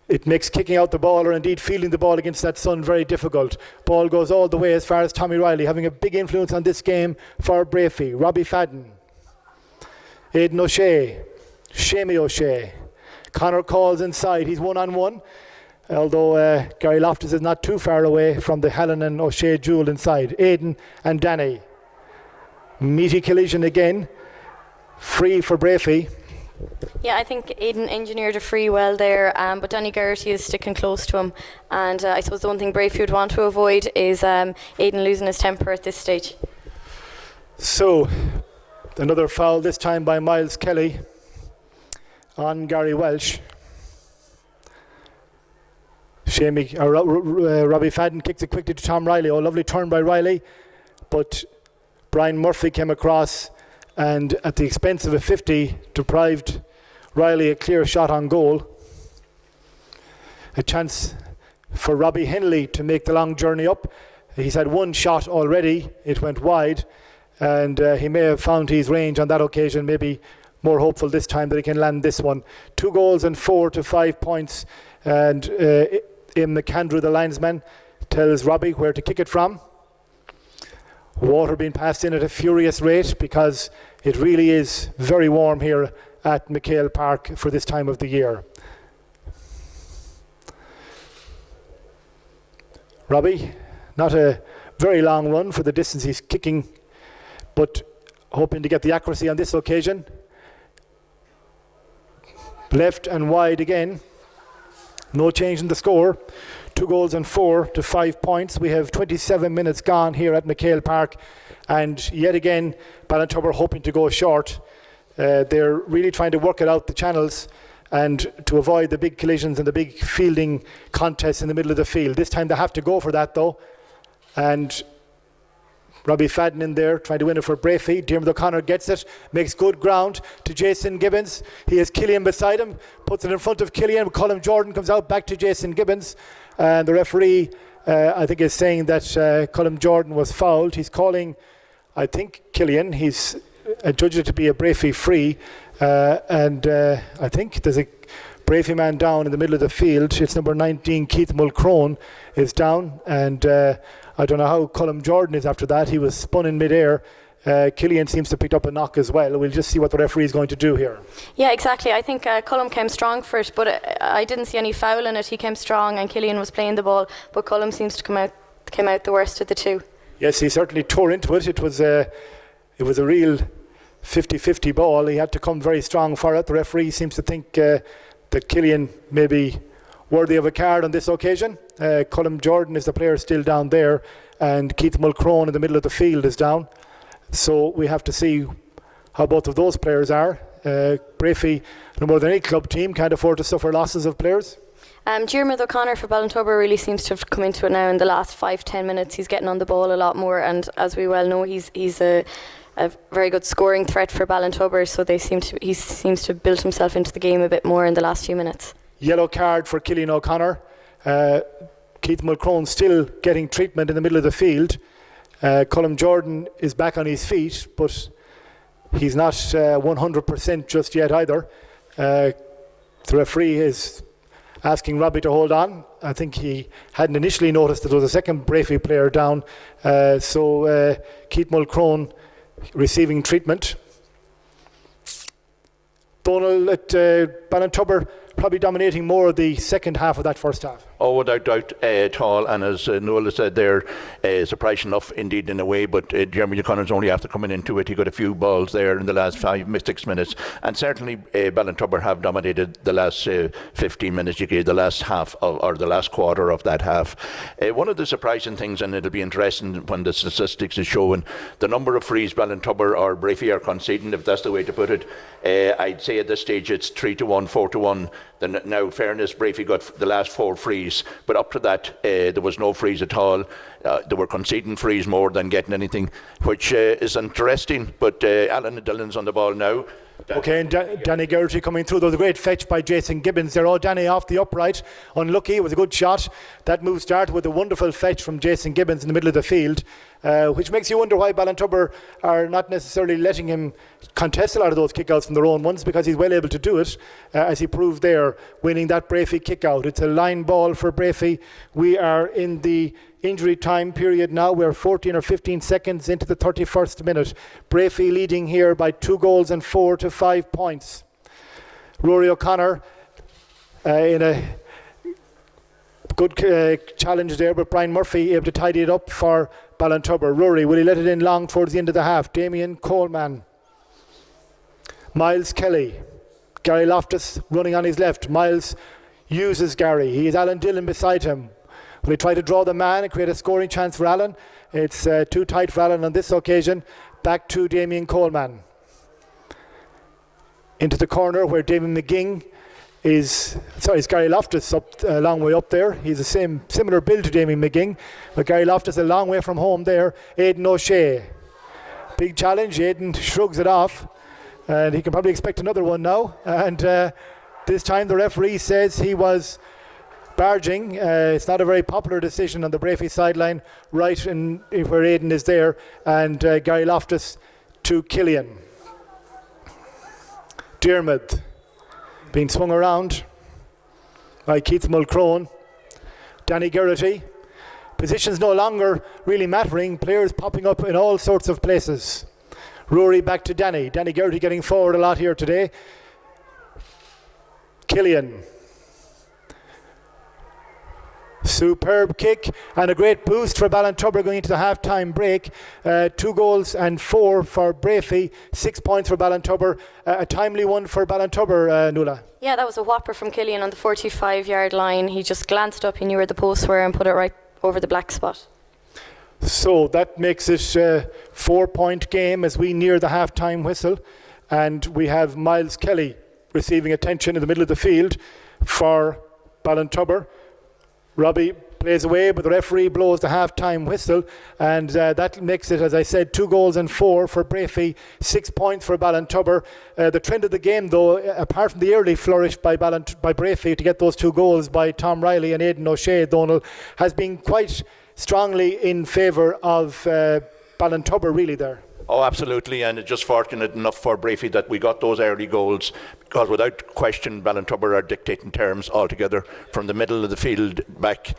it makes kicking out the ball or indeed fielding the ball against that sun very difficult. Ball goes all the way as far as Tommy Riley, having a big influence on this game for Breaffy. Robbie Fadden. Aidan O'Shea. Shamey O'Shea. Connor calls inside. He's 1-on-1. Although Gary Loftus is not too far away from the Helen and O'Shea duel inside. Aidan and Danny. Meaty collision again. Free for Breaffy. Yeah, I think Aidan engineered a free well there, but Danny Garrity is sticking close to him. And I suppose the one thing Breaffy would want to avoid is Aidan losing his temper at this stage. So, another foul, this time by Miles Kelly on Gary Welsh. Robbie Fadden kicks it quickly to Tom Riley. Oh, lovely turn by Riley. But Brian Murphy came across and at the expense of a 50 deprived Riley a clear shot on goal. A chance for Robbie Henley to make the long journey up. He's had 1 shot already. It went wide and he may have found his range on that occasion, maybe more hopeful this time that he can land this one. 2 goals and 4 to 5 points. And Im McAndrew, the linesman, tells Robbie where to kick it from. Water being passed in at a furious rate because it really is very warm here at McHale Park for this time of the year. Robbie, not a very long run for the distance he's kicking, but hoping to get the accuracy on this occasion. Left and wide again. No change in the score. 2 goals and 4 to 5 points. We have 27 minutes gone here at McHale Park, and yet again Ballintubber hoping to go short. They're really trying to work it out the channels and to avoid the big collisions and the big fielding contests in the middle of the field. This time they have to go for that though, and Robbie Fadden in there trying to win it for Breaffy. Diarmuid O'Connor gets it, makes good ground to Jason Gibbons. He has Killian beside him, puts it in front of Killian. Colm Jordan comes out back to Jason Gibbons, and the referee I think is saying that Colm Jordan was fouled. He's calling, I think, Killian. He's judged it to be a Breaffy free, and I think there's a Breaffy man down in the middle of the field. It's number 19, Keith Mulcrone, is down, and I don't know how Colm Jordan is after that. He was spun in midair. Killian seems to have picked up a knock as well. We'll just see what the referee is going to do here. Yeah, exactly. I think Colm came strong for it, but I didn't see any foul in it. He came strong and Killian was playing the ball, but Colm seems to came out the worst of the two. Yes, he certainly tore into it. It was a real 50-50 ball. He had to come very strong for it. The referee seems to think that Killian may be worthy of a card on this occasion. Colm Jordan is the player still down there, and Keith Mulcrone in the middle of the field is down. So we have to see how both of those players are. Breaffy, no more than any club team, can't afford to suffer losses of players. Diarmuid O'Connor for Ballintubber really seems to have come into it now in the last 5-10 minutes. He's getting on the ball a lot more, and as we well know, he's a very good scoring threat for Ballintubber, so he seems to have built himself into the game a bit more in the last few minutes. Yellow card for Killian O'Connor. Keith Mulcrone still getting treatment in the middle of the field. Colm Jordan is back on his feet, but he's not 100% just yet either. The referee is asking Robbie to hold on. I think he hadn't initially noticed that there was a second Breaffy player down. So Keith Mulcrone receiving treatment. Donald at Ballintubber probably dominating more of the second half of that first half. Oh, without doubt at all. And as Noel said there, surprising enough indeed in a way, but Jeremy O'Connor's only after coming into it. He got a few balls there in the last 6 minutes. And certainly Ballintubber have dominated the last 15 minutes, the last half or the last quarter of that half. One of the surprising things, and it'll be interesting when the statistics is showing, the number of frees Ballintubber or Breaffy are conceding, if that's the way to put it. I'd say at this stage it's 3-1, 4-1. Now, fairness, Breaffy got the last 4 frees, but up to that, there was no frees at all. They were conceding frees more than getting anything, which is interesting. But Alan Dillon's on the ball now. Okay, and Danny Geraghty coming through. There was a great fetch by Jason Gibbons there. Oh, Danny off the upright. Unlucky, it was a good shot. That move started with a wonderful fetch from Jason Gibbons in the middle of the field, which makes you wonder why Ballintubber are not necessarily letting him contest a lot of those kickouts from their own ones, because he's well able to do it, as he proved there, winning that Breaffy kickout. It's a line ball for Breaffy. We are in the injury time period now. We're 14 or 15 seconds into the 31st minute. Breaffy leading here by 2 goals and 4 to 5 points. Rory O'Connor in a good challenge there, but Brian Murphy able to tidy it up for Ballintubber. Rory, will he let it in long towards the end of the half? Damien Coleman. Miles Kelly. Gary Loftus running on his left. Miles uses Gary. He has Alan Dillon beside him. Will he try to draw the man and create a scoring chance for Alan? It's too tight for Alan on this occasion. Back to Damien Coleman. Into the corner where Damien McGing is... Sorry, it's Gary Loftus up a long way up there. He's the similar build to Damien McGing. But Gary Loftus a long way from home there. Aidan O'Shea. Big challenge. Aidan shrugs it off. And he can probably expect another one now. And this time the referee says he was... barging. It's not a very popular decision on the Breaffy sideline, right in where Aidan is there, and Gary Loftus to Killian. Diarmid being swung around by Keith Mulcrone. Danny Geraghty. Positions no longer really mattering, players popping up in all sorts of places. Rory back to Danny. Danny Geraghty getting forward a lot here today. Killian. Superb kick and a great boost for Ballintubber going into the half-time break. 2 goals and 4 for Breaffy, 6 points for Ballintubber. A timely one for Ballintubber, Nuala. Yeah, that was a whopper from Killian on the 45-yard line. He just glanced up, he knew where the posts were, and put it right over the black spot. So that makes it a 4-point game as we near the half-time whistle. And we have Miles Kelly receiving attention in the middle of the field for Ballintubber. Robbie plays away, but the referee blows the half-time whistle, and that makes it, as I said, 2 goals and 4 for Breaffy, 6 points for Ballintubber. The trend of the game, though, apart from the early flourish by Breaffy to get those 2 goals by Tom Riley and Aidan O'Shea, Donald, has been quite strongly in favour of Ballintubber, really, there. Oh, absolutely, and it's just fortunate enough for Breaffy that we got those early goals, because without question Ballintubber are dictating terms altogether from the middle of the field back.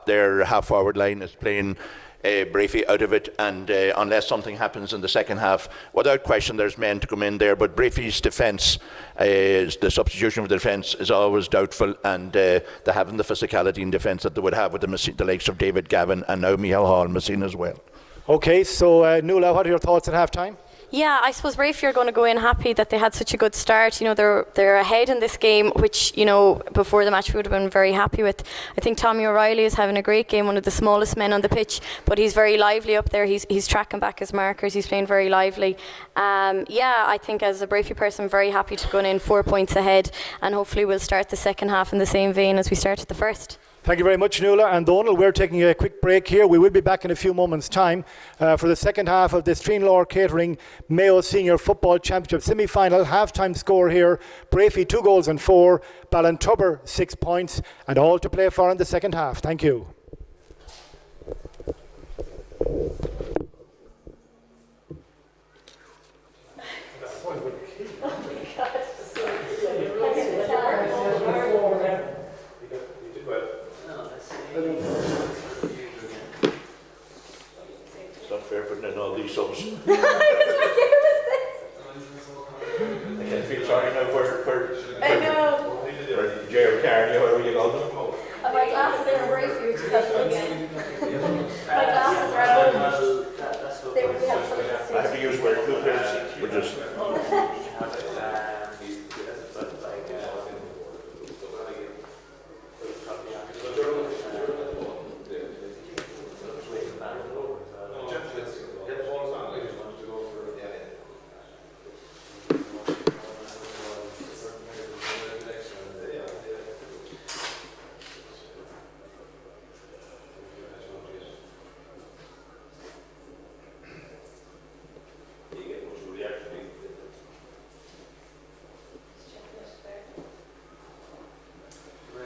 Their half-forward line is playing Breaffy out of it, and unless something happens in the second half, without question there's men to come in there, but Breaffy's defence, the substitution for the defence is always doubtful, and they haven't the physicality in defence that they would have with the likes of David Gavin and now Michal Hall-Messina as well. Okay, so Nuala, what are your thoughts at half-time? Yeah, I suppose Breaffy are going to go in happy that they had such a good start. You know, they're ahead in this game, which, you know, before the match we would have been very happy with. I think Tommy O'Reilly is having a great game, one of the smallest men on the pitch, but he's very lively up there. He's tracking back his markers. He's playing very lively. Yeah, I think as a Breaffy person, I'm very happy to go in 4 points ahead, and hopefully we'll start the second half in the same vein as we started the first. Thank you very much, Nuala and Donald. We're taking a quick break here. We will be back in a few moments' time for the second half of this Treen-Lower Catering Mayo Senior Football Championship semi-final. Half-time score here, Breaffy 2 goals and 4, Ballintubber 6 points, and all to play for in the second half. Thank you. Subs. I can't feel sorry now for I know. My glasses are at home. They would be helpful at this I have stage. to use wear two pairs. We're just.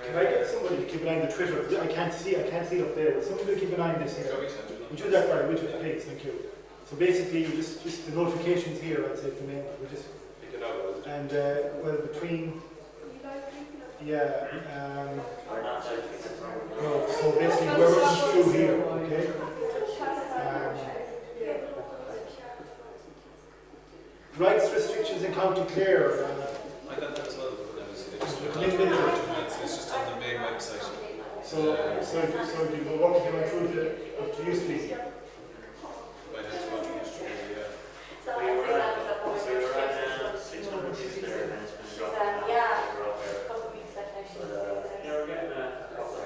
Can I get somebody to keep an eye on the Twitter? I can't see it up there. But somebody to keep an eye on this here. Would you do that, Barry? Would you, please? Thank you. So basically, you just the notifications here. I'd say for me, we just and well between yeah. No, so basically we're running through here, okay? Rights restrictions in County Clare. I got that as well. It's just on the main website. So you were working your way through what you used to be. Might have to watch it yesterday, yeah. So I think that was up over there. 600 views there, and it's been dropped. Yeah, a couple of weeks back actually. Yeah, we're getting a couple of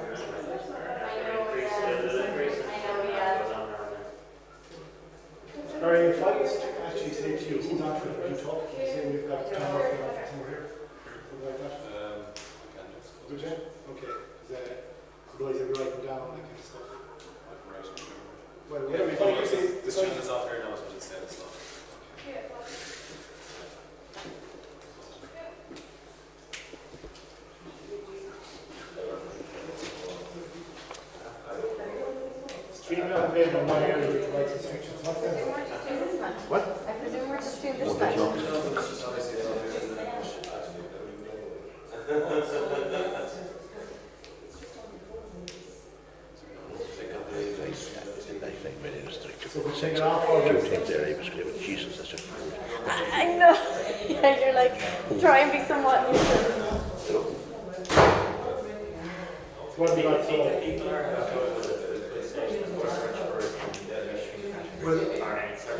Barry, if I was to actually say to you, who's on Twitter, you talk, you say we've got John Murphy somewhere here, something like that. Would you? Okay. Otherwise you'll be writing down that kind of stuff. Well, if I could say, This channel's off here now, so it's dead, it's off. stream not available in my area with rights restrictions. What's that? What? I presume we're just doing this match. So we'll take it off or Jesus, that's a I know. Yeah, you're like, try and be somewhat neutral. what have you got so? Well,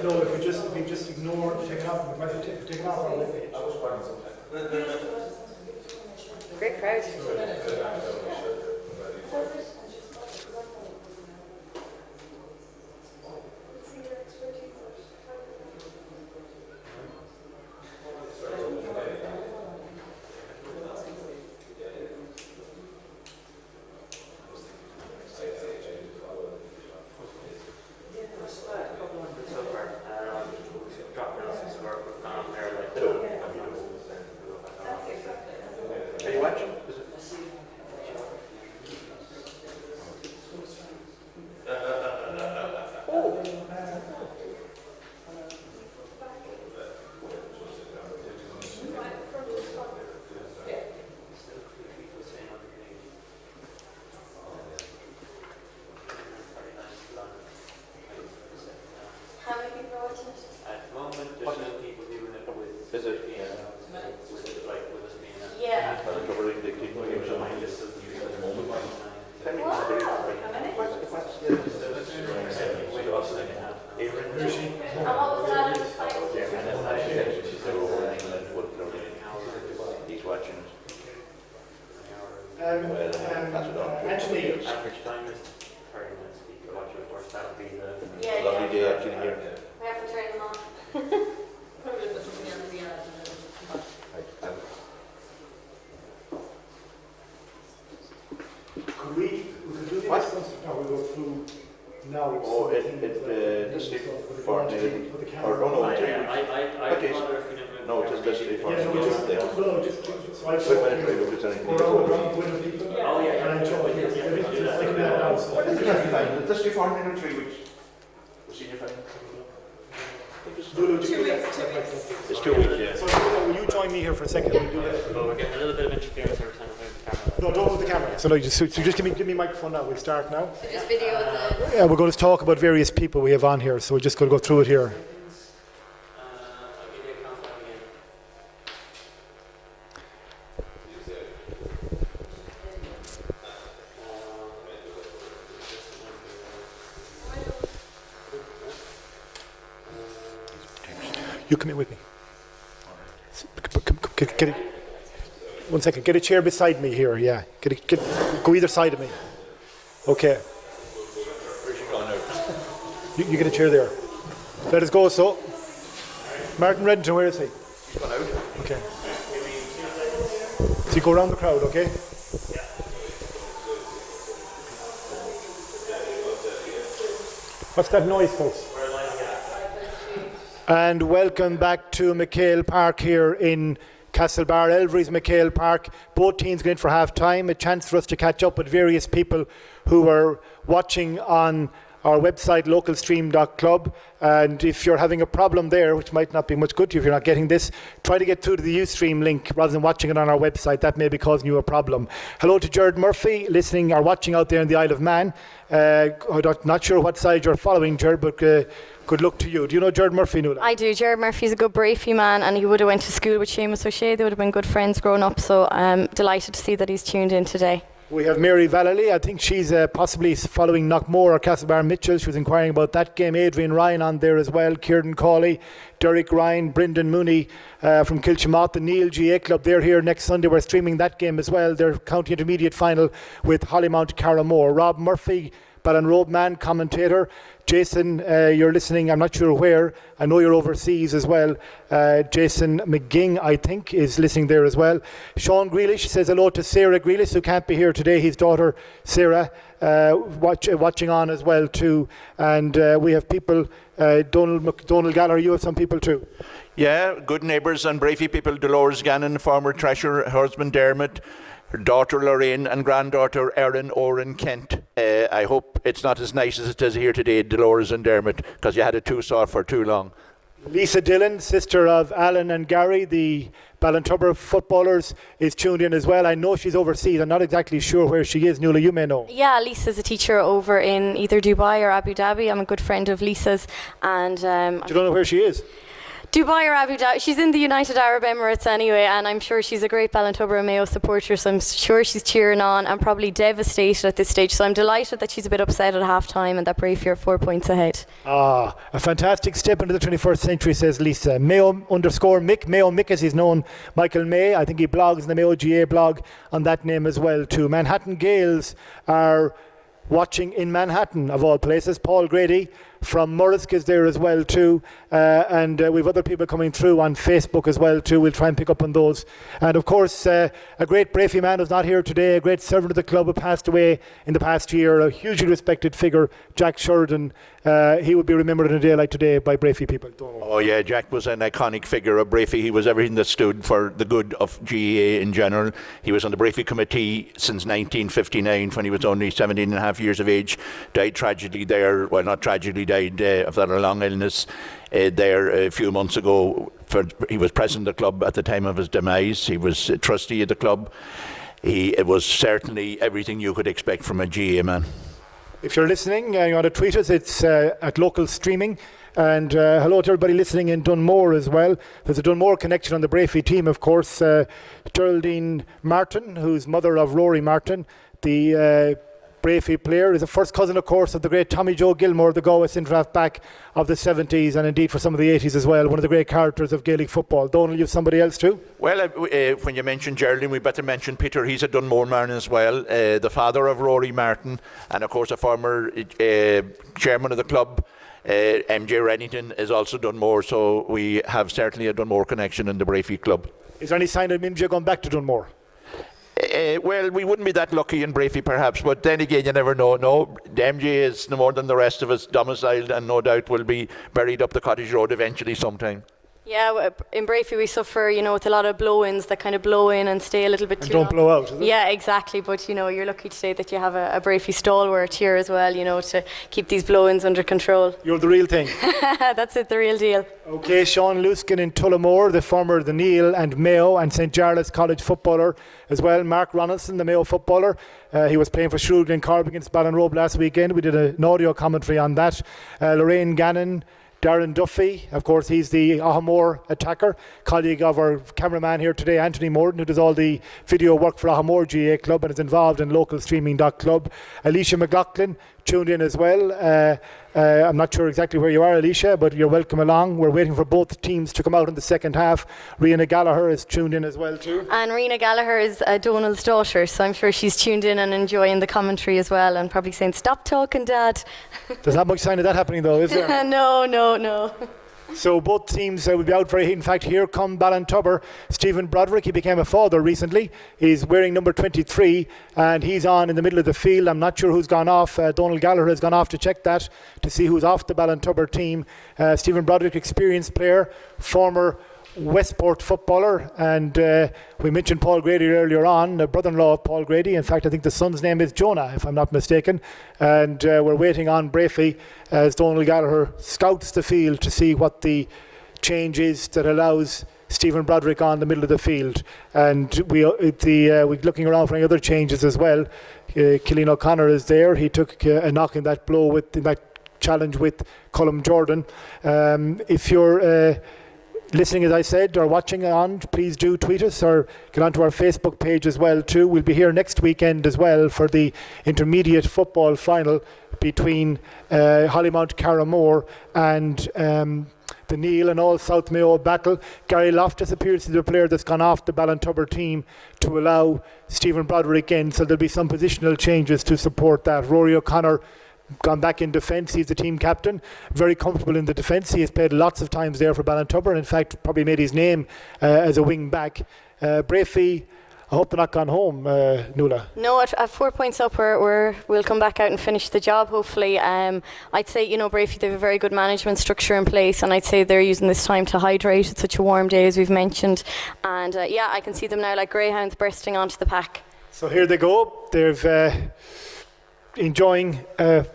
no, if we just ignore, take it off, we might take it off our webpage. Great crowd. Are you watching? How many people are watching it? At the moment, there's no people doing it with. Is it? With it, like with us being a. Yeah. Covering the people who So my list of users at the moment. Wow. How many? With us, they can have. Where is she? And what was that? He's watching it. Anthony, Average time is 30 minutes. You can watch it, of course, that'll be the. Yeah, Lovely yeah. day actually here. We have to turn them off. could we do this? No, we'll go through now. Oh, this fortnight, or no, I Okay. bother if we never. no, just this Yeah, fortnight. no, just so I Wait a minute, wait, look, it's anything. around with the people. Oh, yeah, And I'm talking, it's like that now, so. Let's do 4 minutes, 3 weeks. Senior final. Do 2 weeks. It's 2 weeks, yeah. So will you join me here for a second? We'll do that. But we're getting a little bit of interference every time we move the camera. No, don't move the camera. So, just give me microphone now. We'll start now. So just video the. Yeah, we're going to talk about various people we have on here, so we're just going to go through it here. I'll give you a countdown again. You come in with me. Get it. 1 second. Get a chair beside me here. Yeah. Go either side of me. Okay. You get a chair there. Let us go. So, Martin Reddington, where is he? He's gone out. Okay. So you go around the crowd, okay? What's that noise, folks? And welcome back to McHale Park here in Castlebar, Elvery's McHale Park. Both teams going in for half time, a chance for us to catch up with various people who are watching on our website, localstream.club. And if you're having a problem there, which might not be much good to you if you're not getting this, try to get through to the Ustream link rather than watching it on our website. That may be causing you a problem. Hello to Jared Murphy, listening or watching out there in the Isle of Man. I'm not sure what side you're following, Jared, but good luck to you. Do you know Jared Murphy, Nuala? I do. Jared Murphy's a good Breaffy man, and he would have went to school with Seamus O'Shea. They would have been good friends growing up, so I'm delighted to see that he's tuned in today. We have Mary Vallely. I think she's possibly following Knockmore or Castlebar Mitchell. She was inquiring about that game. Adrian Ryan on there as well. Kieran Cawley, Derek Ryan, Brendan Mooney from Kilchimott, the Neil GA Club. They're here next Sunday. We're streaming that game as well. Their county intermediate final with Hollymount Carramore. Rob Murphy, Ballinrobe man, commentator. Jason, you're listening, I'm not sure where. I know you're overseas as well. Jason McGing, I think, is listening there as well. Sean Grealish says hello to Sarah Grealish, who can't be here today. His daughter, Sarah, watching on as well too. And we have people, Donald Gallagher, you have some people too. Yeah, good neighbours and Breaffy people. Dolores Gannon, former treasurer, her husband Dermot, her daughter Lorraine and granddaughter Erin Oren Kent. I hope it's not as nice as it is here today, Dolores and Dermot, because you had it too soft for too long. Lisa Dillon, sister of Alan and Gary, the Ballintubber footballers, is tuned in as well. I know she's overseas. I'm not exactly sure where she is. Nuala, you may know. Yeah, Lisa's a teacher over in either Dubai or Abu Dhabi. I'm a good friend of Lisa's. And Do you don't know where she is? Dubai or Abu Dhabi. She's in the United Arab Emirates anyway, and I'm sure she's a great Ballintubber and Mayo supporter, so I'm sure she's cheering on and probably devastated at this stage. So I'm delighted that she's a bit upset at half time and that Breaffy are 4 points ahead. A fantastic step into the 21st century, says Lisa. Mayo_Mick, Mayo Mick as he's known, Michael May. I think he blogs in the Mayo GA blog on that name as well too. Manhattan Gales are watching in Manhattan, of all places. Paul Grady from Murrisk is there as well too, and we've other people coming through on Facebook as well too. We'll try and pick up on those. And of course a great Breaffy man who's not here today, a great servant of the club who passed away in the past year, a hugely respected figure, Jack Sheridan. He would be remembered in a day like today by Breaffy people. Oh yeah, Jack was an iconic figure of Breaffy. He was everything that stood for the good of GAA in general. He was on the Breaffy committee since 1959 when he was only 17 and a half years of age. Died tragically there, well not tragically, died of that long illness there a few months ago. He was president of the club at the time of his demise. He was a trustee of the club. It was certainly everything you could expect from a GAA man. If you're listening, you want to tweet us, it's at local streaming. And hello to everybody listening in Dunmore as well. There's a Dunmore connection on the Breaffy team, of course. Geraldine Martin, who's mother of Rory Martin, the Breaffy player, is a first cousin, of course, of the great Tommy Joe Gilmore, the Galway centre-half back of the 70s and indeed for some of the 80s as well. One of the great characters of Gaelic football. Donald, you have somebody else too? Well, when you mention Geraldine, we better mention Peter. He's a Dunmore man as well, the father of Rory Martin, and of course a former chairman of the club. MJ Reddington is also Dunmore, so we have certainly a Dunmore connection in the Breaffy club. Is there any sign of MJ going back to Dunmore? Well, we wouldn't be that lucky in Breaffy perhaps, but then again you never know. No, MJ is no more than the rest of us domiciled and no doubt will be buried up the Cottage Road eventually sometime. Yeah, in Breaffy we suffer, with a lot of blow-ins that kind of blow in and stay a little bit too long. Don't blow out, is it? Yeah, exactly. But, you're lucky today that you have a Breaffy stalwart here as well, to keep these blow-ins under control. You're the real thing. That's it, the real deal. Okay, Sean Luskin in Tullamore, the former the Neil and Mayo and St. Jarlath's College footballer as well. Mark Ronaldson, the Mayo footballer. He was playing for Shrewd Glencorb against Ballinrobe last weekend. We did an audio commentary on that. Lorraine Gannon, Darren Duffy, of course, he's the Ahamore attacker, colleague of our cameraman here today, Anthony Morton, who does all the video work for Ahamore GA Club and is involved in localstreaming.club. Alicia McLaughlin, tuned in as well. I'm not sure exactly where you are, Alicia, but you're welcome along. We're waiting for both teams to come out in the second half. Rena Gallagher is tuned in as well too. And Rena Gallagher is Donald's daughter, so I'm sure she's tuned in and enjoying the commentary as well, and probably saying, "Stop talking, Dad." There's not much sign of that happening though, is there? No. So both teams will be out for in fact, here come Ballintubber. Stephen Broderick, he became a father recently. He's wearing number 23 and he's on in the middle of the field. I'm not sure who's gone off. Donald Gallagher has gone off to check that, to see who's off the Ballintubber team. Stephen Broderick, experienced player, former Westport footballer, and we mentioned Paul Grady earlier on, the brother-in-law of Paul Grady. In fact, I think the son's name is Jonah, if I'm not mistaken. And we're waiting on Breaffy as Donald Gallagher scouts the field to see what the change is that allows Stephen Broderick on the middle of the field. And we're looking around for any other changes as well. Killian O'Connor is there. He took a knock in that blow in that challenge with Colm Jordan. If you're listening, as I said, or watching on, please do tweet us or get onto our Facebook page as well too. We'll be here next weekend as well for the intermediate football final between Hollymount Carramore and the Neil and all South Mayo battle. Gary Loftus appears to be the player that's gone off the Ballintubber team to allow Stephen Broderick in, so there'll be some positional changes to support that. Rory O'Connor gone back in defence. He's the team captain, very comfortable in the defence. He has played lots of times there for Ballintubber, and in fact probably made his name as a wing back. Breaffy, I hope they're not gone home, Nuala. No, at 4 points up, we'll come back out and finish the job, hopefully. I'd say, Breaffy, they have a very good management structure in place, and I'd say they're using this time to hydrate. It's such a warm day, as we've mentioned. And I can see them now like greyhounds bursting onto the pack. So here they go. They're enjoying a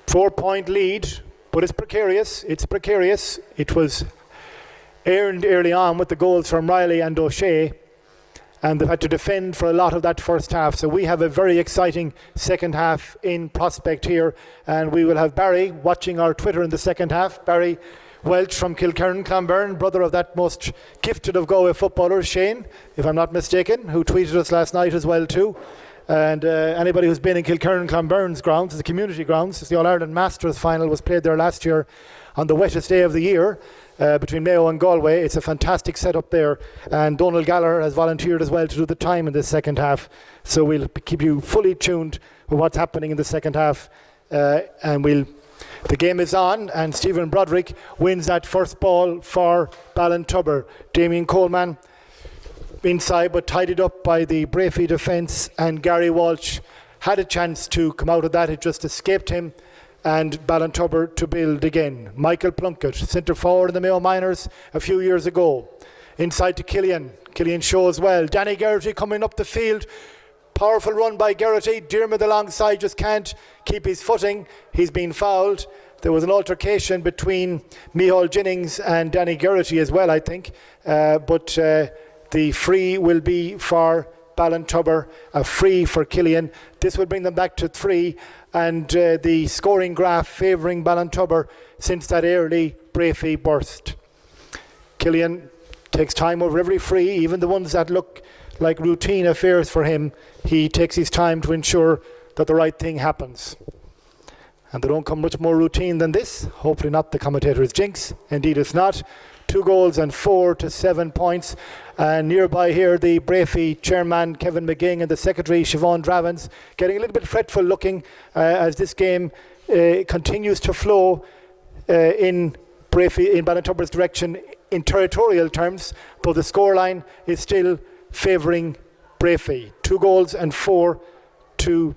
4-point lead, but it's precarious. It was earned early on with the goals from Riley and O'Shea, and they've had to defend for a lot of that first half. So we have a very exciting second half in prospect here, and we will have Barry watching our Twitter in the second half. Barry Welch from Kilkerran Clonberne, brother of that most gifted of Galway footballers, Shane, if I'm not mistaken, who tweeted us last night as well too. And anybody who's been in Kilkerran Clonberne's grounds, the community grounds, the All-Ireland Masters final was played there last year on the wettest day of the year between Mayo and Galway. It's a fantastic setup there, and Donald Gallagher has volunteered as well to do the time in this second half, so we'll keep you fully tuned with what's happening in the second half, and the game is on, and Stephen Broderick wins that first ball for Ballintubber. Damien Coleman inside, but tidied up by the Breaffy defence, and Gary Walsh had a chance to come out of that. It just escaped him, and Ballintubber to build again. Michael Plunkett, centre forward in the Mayo Minors a few years ago. Inside to Killian. Killian shows well. Danny Geraghty coming up the field. Powerful run by Geraghty. Diarmid alongside just can't keep his footing. He's been fouled. There was an altercation between Micheál Jennings and Danny Geraghty as well, I think. But the free will be for Ballintubber, a free for Killian. This will bring them back to 3, and the scoring graph favouring Ballintubber since that early Breaffy burst. Killian takes time over every free, even the ones that look like routine affairs for him. He takes his time to ensure that the right thing happens. And they don't come much more routine than this. Hopefully not the commentator's jinx. Indeed it's not. 2 goals and 4 to 7 points. And nearby here, the Breaffy chairman, Kevin McGing, and the secretary, Siobhan Dravins, getting a little bit fretful looking as this game continues to flow in Ballintubber's direction in territorial terms, but the scoreline is still favouring Breaffy. 2 goals and 4 to,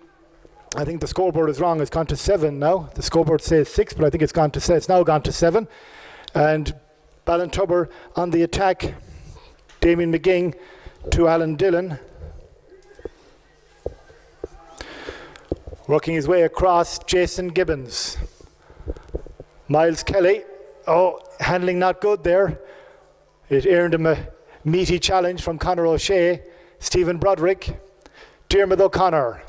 I think the scoreboard is wrong, it's gone to 7 now. The scoreboard says 6, but I think it's now gone to 7. And Ballintubber on the attack. Damien McGing to Alan Dillon. Working his way across, Jason Gibbons. Miles Kelly. Oh, handling not good there. It earned him a meaty challenge from Conor O'Shea. Stephen Broderick. Diarmid O'Connor.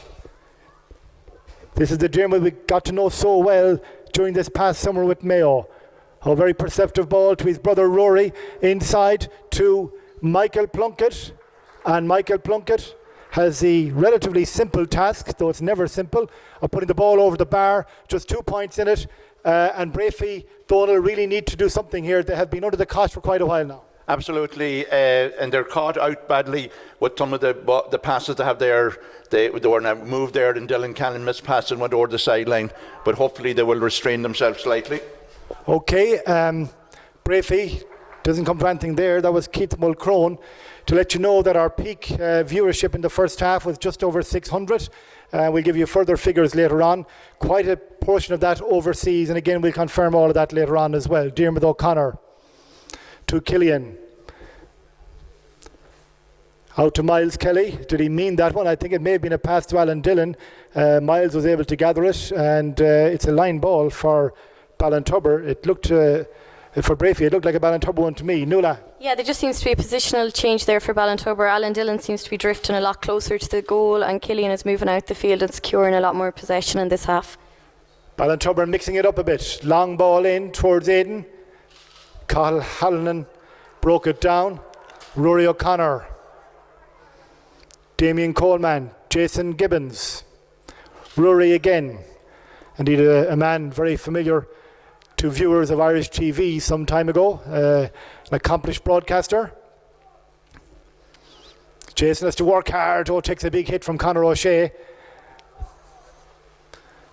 This is the Diarmid we got to know so well during this past summer with Mayo. A very perceptive ball to his brother Rory, inside to Michael Plunkett, and Michael Plunkett has the relatively simple task, though it's never simple, of putting the ball over the bar, just 2 points in it. And Breaffy, Donal, really need to do something here. They have been under the cosh for quite a while now. Absolutely, and they're caught out badly with some of the passes they have there. They were now moved there, and Dylan Cannon missed pass and went over the sideline. But hopefully they will restrain themselves slightly. Okay, Breaffy doesn't come to anything there. That was Keith Mulcrone. To let you know that our peak viewership in the first half was just over 600. We'll give you further figures later on. Quite a portion of that overseas, and again we'll confirm all of that later on as well. Diarmuid O'Connor to Killian. Out to Miles Kelly. Did he mean that one? I think it may have been a pass to Alan Dillon. Miles was able to gather it, and it's a line ball for Ballintubber. It looked, for Breaffy, it looked like a Ballintubber one to me. Nuala. Yeah, there just seems to be a positional change there for Ballintubber. Alan Dillon seems to be drifting a lot closer to the goal, and Killian is moving out the field and securing a lot more possession in this half. Ballintubber mixing it up a bit. Long ball in towards Aidan. Cathal Hallinan broke it down. Rory O'Connor. Damien Coleman. Jason Gibbons. Rory again. Indeed, a man very familiar to viewers of Irish TV some time ago. An accomplished broadcaster. Jason has to work hard. Takes a big hit from Conor O'Shea.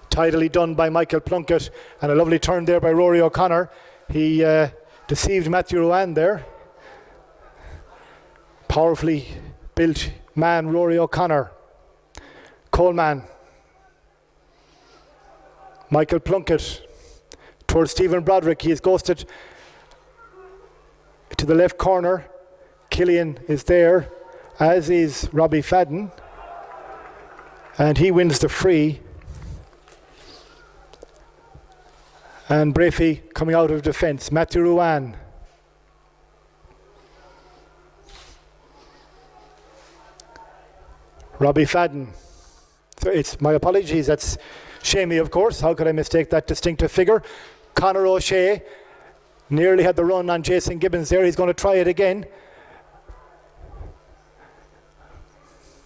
Tidily done by Michael Plunkett, and a lovely turn there by Rory O'Connor. He deceived Matthew Ruane there. Powerfully built man, Rory O'Connor. Coleman. Michael Plunkett towards Stephen Broderick. He is ghosted to the left corner. Killian is there, as is Robbie Fadden. And he wins the free. And Breaffy coming out of defence. Matthew Ruane. Robbie Fadden. So it's my apologies, that's Shamey, of course. How could I mistake that distinctive figure? Conor O'Shea nearly had the run on Jason Gibbons there. He's going to try it again.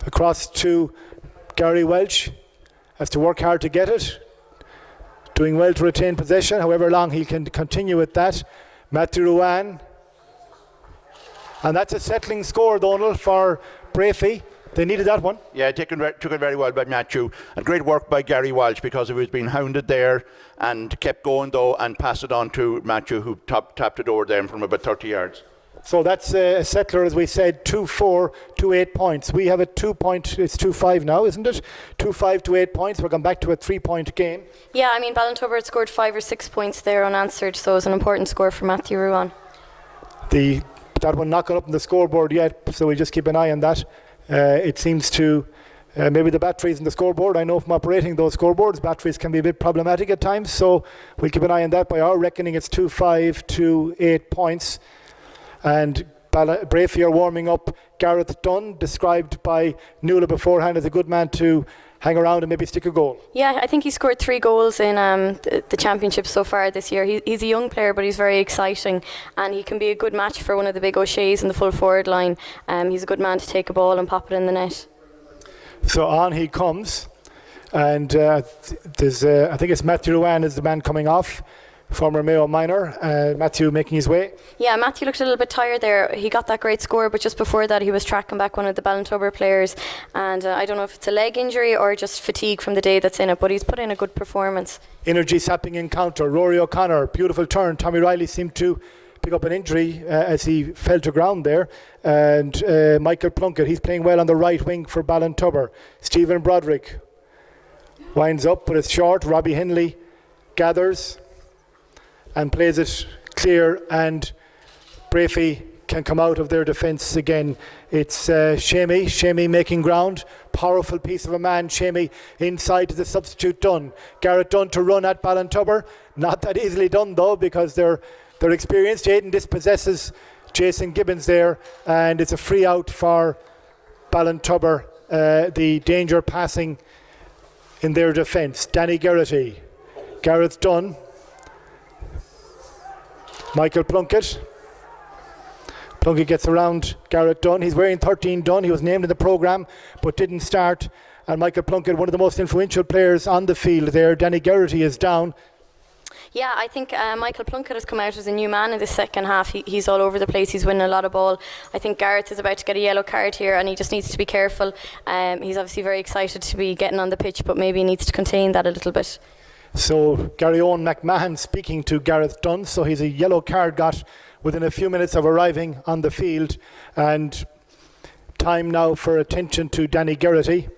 Across to Gary Welch. Has to work hard to get it. Doing well to retain possession, however long he can continue with that. Matthew Ruane. And that's a settling score, Donal, for Breaffy. They needed that one. Yeah, took it very well by Matthew. And great work by Gary Walsh, because he was being hounded there and kept going though, and passed it on to Matthew, who tapped it over there from about 30 yards. So that's a settler, as we said, 2-4 to 8 points. We have a 2 point, it's 2-5 now, isn't it? 2-5 to 8 points. We're going back to a 3 point game. Yeah, I mean, Ballintubber had scored 5 or 6 points there unanswered, so it was an important score for Matthew Ruane. That one not got up on the scoreboard yet, so we just keep an eye on that. It seems to, maybe the batteries in the scoreboard. I know from operating those scoreboards, batteries can be a bit problematic at times, so we'll keep an eye on that. By our reckoning, it's 2-5 to 8 points. And Breaffy are warming up. Gareth Dunn, described by Nuala beforehand as a good man to hang around and maybe stick a goal. Yeah, I think he scored 3 goals in the championship so far this year. He's a young player, but he's very exciting, and he can be a good match for one of the big O'Sheas in the full forward line. He's a good man to take a ball and pop it in the net. So on he comes, and there's I think it's Matthew Ruane is the man coming off. Former Mayo minor, Matthew making his way. Yeah, Matthew looked a little bit tired there. He got that great score, but just before that he was tracking back one of the Ballintubber players, and I don't know if it's a leg injury or just fatigue from the day that's in it, but he's put in a good performance. Energy sapping encounter. Rory O'Connor, beautiful turn. Tommy Riley seemed to pick up an injury as he fell to ground there, and Michael Plunkett, he's playing well on the right wing for Ballintubber. Stephen Broderick winds up, but it's short. Robbie Henley gathers and plays it clear, and Breaffy can come out of their defence again. It's Shamey making ground. Powerful piece of a man, Shamey, inside to the substitute Dunn. Garrett Dunn to run at Ballintubber. Not that easily done though, because they're experienced. Aidan dispossesses Jason Gibbons there, and it's a free out for Ballintubber. The danger passing in their defence. Danny Geraghty. Gareth Dunn. Michael Plunkett Plunkett gets around Garrett Dunn. He's wearing 13 Dunn. He was named in the programme but didn't start. And Michael Plunkett, one of the most influential players on the field there. Danny Geraghty is down. Yeah, I think Michael Plunkett has come out as a new man in the second half. He's all over the place. He's winning a lot of ball. I think Gareth is about to get a yellow card here, and he just needs to be careful. He's obviously very excited to be getting on the pitch, but maybe he needs to contain that a little bit. So Gary Owen McMahon speaking to Gareth Dunn. So he's a yellow card got within a few minutes of arriving on the field. And time now for attention to Danny Geraghty.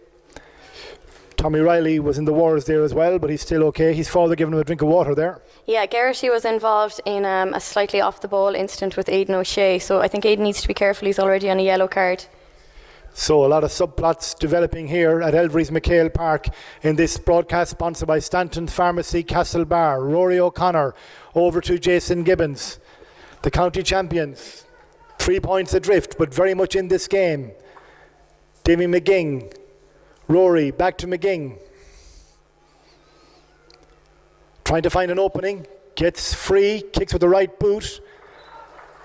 Tommy Riley was in the wars there as well, but he's still okay. His father giving him a drink of water there. Yeah, Geraghty was involved in a slightly off-the-ball incident with Aidan O'Shea, so I think Aidan needs to be careful. He's already on a yellow card. So a lot of subplots developing here at Elvery's McHale Park in this broadcast sponsored by Stanton's Pharmacy, Castlebar. Rory O'Connor over to Jason Gibbons. The county champions, 3 points adrift, but very much in this game. Davy McGing. Rory, back to McGing. Trying to find an opening. Gets free, kicks with the right boot.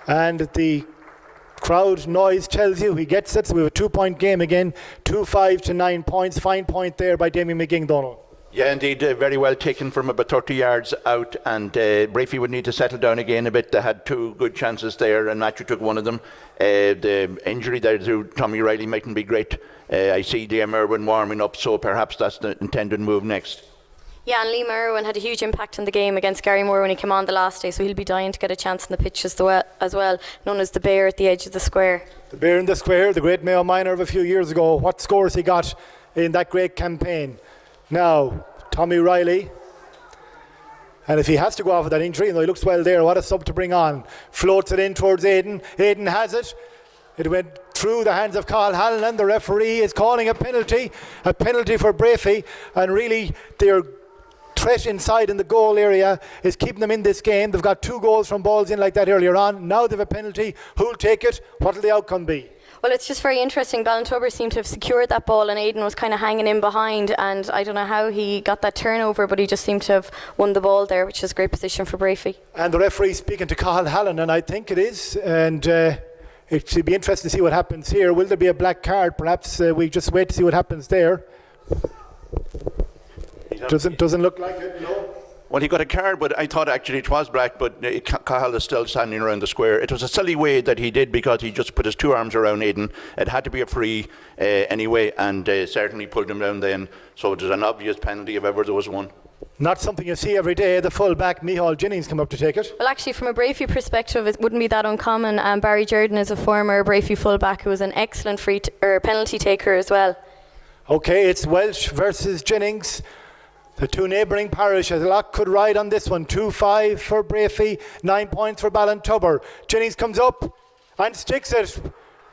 And the crowd noise tells you he gets it. So we have a 2-point game again. 2-5 to 9 points. Fine point there by Damien McGing, Donald. Yeah, indeed, very well taken from about 30 yards out, and Breaffy would need to settle down again a bit. They had two good chances there, and Matthew took one of them. The injury there to Tommy Riley mightn't be great. I see Liam Irwin warming up, so perhaps that's the intended move next. Yeah, and Liam Irwin had a huge impact in the game against Gary Moore when he came on the last day, so he'll be dying to get a chance on the pitch as well, known as the Bear at the edge of the square. The Bear in the square, the great Mayo minor of a few years ago. What scores he got in that great campaign. Now, Tommy Riley, and if he has to go off with that injury, he looks well there, what a sub to bring on. Floats it in towards Aidan. Aidan has it. It went through the hands of Carl Halloran. The referee is calling a penalty for Breaffy, and really their threat inside in the goal area is keeping them in this game. They've got 2 goals from balls in like that earlier on. Now they have a penalty. Who'll take it? What will the outcome be? Well, it's just very interesting. Ballintubber seemed to have secured that ball, and Aidan was kind of hanging in behind, and I don't know how he got that turnover, but he just seemed to have won the ball there, which is a great position for Breaffy. And the referee speaking to Carl Halloran, I think it is, and it should be interesting to see what happens here. Will there be a black card? Perhaps we just wait to see what happens there. Doesn't look like it, no. Well, he got a card, but I thought actually it was black, but Cahill is still standing around the square. It was a silly way that he did because he just put his 2 arms around Aidan. It had to be a free anyway, and certainly pulled him down then. So it was an obvious penalty if ever there was one. Not something you see every day. The full-back Micheál Jennings come up to take it. Well, actually, from a Breaffy perspective, it wouldn't be that uncommon. Barry Jordan is a former Breaffy full-back who was an excellent penalty taker as well. Okay, it's Welsh versus Jennings. The 2 neighbouring parishes, a lot could ride on this one. 2-5 for Breaffy, 9 points for Ballintubber. Jennings comes up and sticks it.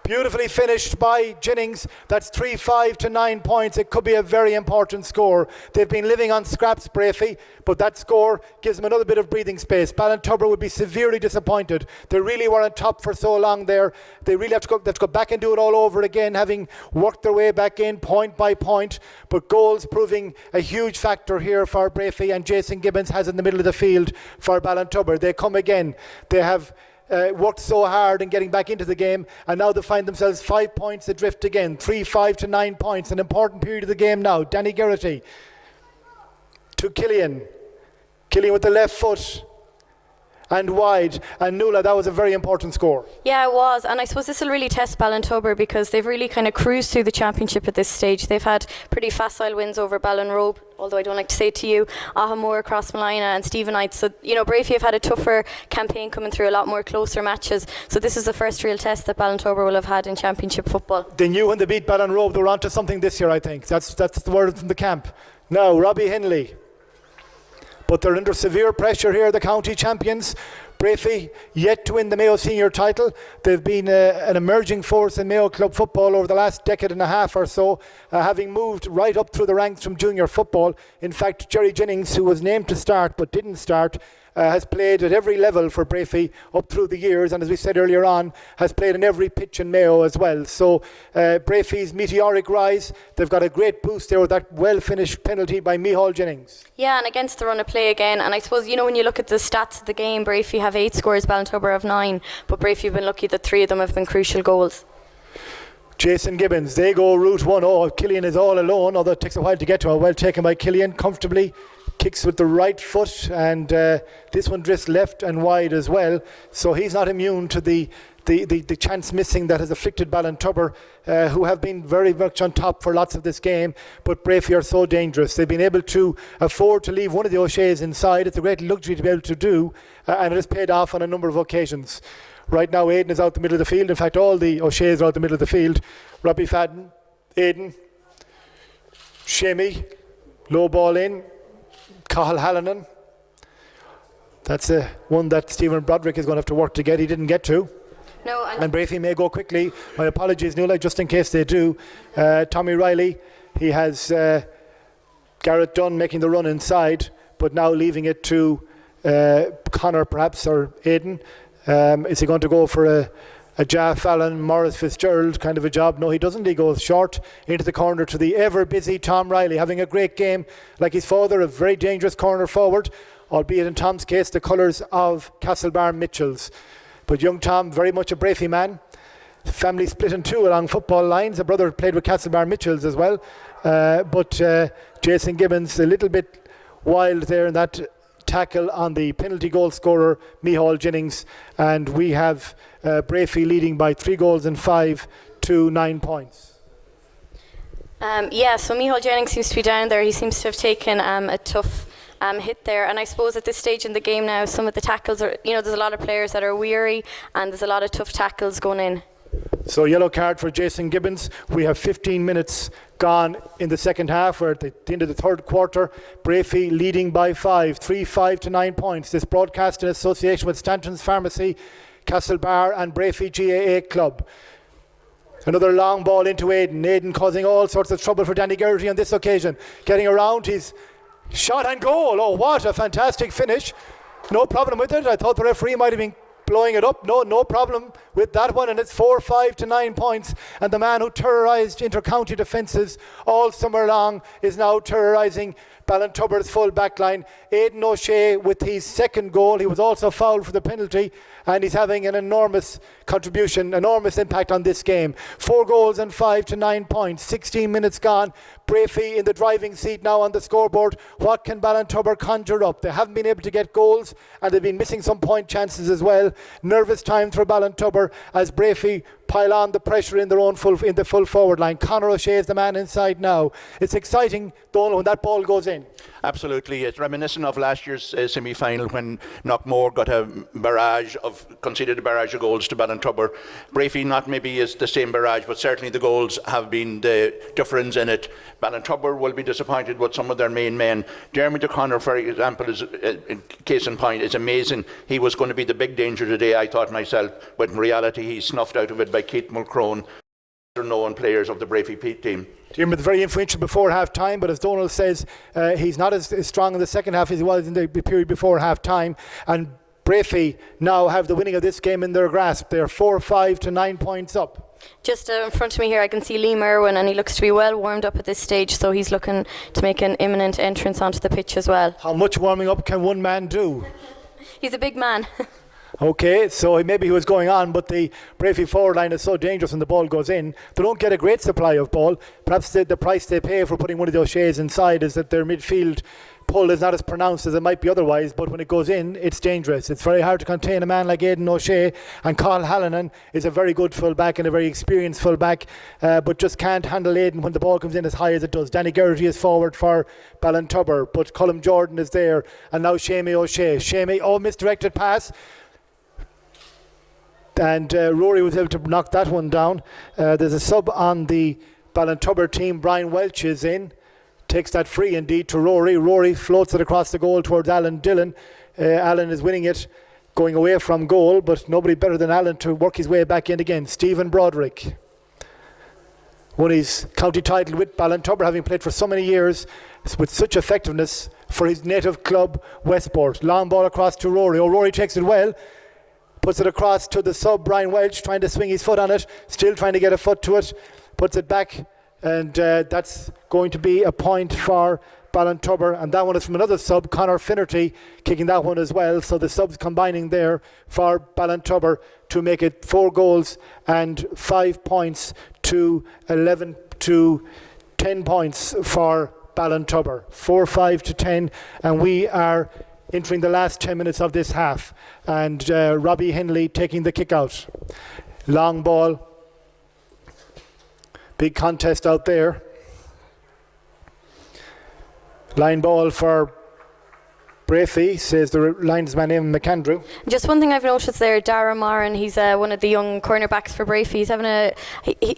Beautifully finished by Jennings. That's 3-5 to 9 points. It could be a very important score. They've been living on scraps, Breaffy, but that score gives them another bit of breathing space. Ballintubber would be severely disappointed. They really were on top for so long there. They really have to go back and do it all over again, having worked their way back in point by point. But goals proving a huge factor here for Breaffy, and Jason Gibbons has in the middle of the field for Ballintubber. They come again. They have worked so hard in getting back into the game, and now they find themselves 5 points adrift again. 3-5 to 9 points. An important period of the game now. Danny Geraghty to Killian. Killian with the left foot and wide. And Nuala, that was a very important score. Yeah, it was, and I suppose this will really test Ballintubber because they've really kind of cruised through the championship at this stage. They've had pretty facile wins over Ballinrobe, although I don't like to say it to you, Ahamore, Crossmalina and Stevenite. So, Breaffy have had a tougher campaign coming through, a lot more closer matches. So this is the first real test that Ballintubber will have had in championship football. They knew when they beat Ballinrobe they were onto something this year, I think. That's the word from the camp. Now, Robbie Henley. But they're under severe pressure here, the county champions. Breaffy yet to win the Mayo senior title. They've been an emerging force in Mayo club football over the last decade and a half or so, having moved right up through the ranks from junior football. In fact, Jerry Jennings, who was named to start but didn't start, has played at every level for Breaffy up through the years, and as we said earlier on, has played in every pitch in Mayo as well. So Breaffy's meteoric rise, they've got a great boost there with that well-finished penalty by Micheál Jennings. Yeah, and against the run of play again, and I suppose, when you look at the stats of the game, Breaffy have 8 scores, Ballintubber have 9, but Breaffy have been lucky that 3 of them have been crucial goals. Jason Gibbons, they go route 1. Oh, Killian is all alone, although it takes a while to get to him. Well taken by Killian, comfortably. Kicks with the right foot, and this one drifts left and wide as well. So he's not immune to the chance missing that has afflicted Ballintubber, who have been very much on top for lots of this game. But Breaffy are so dangerous. They've been able to afford to leave one of the O'Sheas inside. It's a great luxury to be able to do, and it has paid off on a number of occasions. Right now, Aidan is out the middle of the field. In fact, all the O'Sheas are out the middle of the field. Robbie Fadden, Aidan, Shamey, low ball in, Cathal Hallinan. That's one that Stephen Broderick is going to have to work to get. He didn't get to. No, And Breaffy may go quickly. My apologies, Nuala, just in case they do. Tommy Riley, he has Garrett Dunn making the run inside, but now leaving it to Connor perhaps, or Aidan. Is he going to go for a Jah Fallon, Maurice Fitzgerald kind of a job? No, he doesn't. He goes short into the corner to the ever-busy Tom Riley, having a great game like his father, a very dangerous corner forward, albeit in Tom's case the colours of Castlebar Mitchells. But young Tom, very much a Breaffy man. Family split in two along football lines. A brother played with Castlebar Mitchells as well. But Jason Gibbons, a little bit wild there in that tackle on the penalty goal scorer Micheál Jennings, and we have Breaffy leading by 3 goals and 5 to 9 points. So Micheál Jennings seems to be down there. He seems to have taken a tough hit there, and I suppose at this stage in the game now, some of the tackles are, there's a lot of players that are weary, and there's a lot of tough tackles going in. So yellow card for Jason Gibbons. We have 15 minutes gone in the second half. We're at the end of the third quarter. Breaffy leading by 5 to 9 points. This broadcast in association with Stanton's Pharmacy, Castlebar and Breaffy GAA Club. Another long ball into Aidan. Aidan causing all sorts of trouble for Danny Geraghty on this occasion. Getting around, his shot and goal. Oh, what a fantastic finish. No problem with it. I thought the referee might have been blowing it up. No problem with that one, and it's 5 to 9 points, and the man who terrorised inter-county defences all summer long is now terrorising Ballintubber's full back line. Aidan O'Shea with his second goal. He was also fouled for the penalty, and he's having an enormous contribution, enormous impact on this game. 4 goals and 5 to 9 points. 16 minutes gone. Breaffy in the driving seat now on the scoreboard. What can Ballintubber conjure up? They haven't been able to get goals, and they've been missing some point chances as well. Nervous time for Ballintubber as Breaffy pile on the pressure in their own full forward line. Conor O'Shea is the man inside now. It's exciting, Donal, when that ball goes in. Absolutely. It's reminiscent of last year's semi-final when Knockmore conceded a barrage of goals to Ballintubber. Breaffy not maybe is the same barrage, but certainly the goals have been the difference in it. Ballintubber will be disappointed with some of their main men. Jeremy O'Connor, for example, is case in point, is amazing. He was going to be the big danger today, I thought myself, but in reality he's snuffed out of it by Keith Mulcrone, known players of the Breaffy team. Diarmuid very influential before half time, but as Donal says, he's not as strong in the second half as he was in the period before half time, and Breaffy now have the winning of this game in their grasp. They're 5 to 9 points up. Just in front of me here I can see Liam Irwin, and he looks to be well warmed up at this stage, so he's looking to make an imminent entrance onto the pitch as well. How much warming up can one man do? He's a big man. Okay, so maybe he was going on, but the Breaffy forward line is so dangerous when the ball goes in. They don't get a great supply of ball. Perhaps the price they pay for putting one of the O'Sheas inside is that their midfield pull is not as pronounced as it might be otherwise, but when it goes in, it's dangerous. It's very hard to contain a man like Aidan O'Shea, and Cathal Hallinan is a very good full-back and a very experienced full-back, but just can't handle Aidan when the ball comes in as high as it does. Danny Geraghty is forward for Ballintubber, but Colm Jordan is there, and now Shamey O'Shea. Shamey, misdirected pass. And Rory was able to knock that one down. There's a sub on the Ballintubber team. Brian Welch is in. Takes that free indeed to Rory. Rory floats it across the goal towards Alan Dillon. Alan is winning it, going away from goal, but nobody better than Alan to work his way back in again. Stephen Broderick won his county title with Ballintubber, having played for so many years with such effectiveness for his native club, Westport. Long ball across to Rory. Rory takes it well. Puts it across to the sub, Brian Welch, trying to swing his foot on it, still trying to get a foot to it. Puts it back and that's going to be a point for Ballintubber, and that one is from another sub, Conor Finnerty, kicking that one as well. So the subs combining there for Ballintubber to make it 4 goals and 5 points to 11 to 10 points for Ballintubber. 4-5 to 10, and we are entering the last 10 minutes of this half. And Robbie Henley taking the kick out. Long ball. Big contest out there. Line ball for Breaffy, says the linesman in McAndrew. Just one thing I've noticed there, Dara Marin, he's one of the young cornerbacks for Breaffy.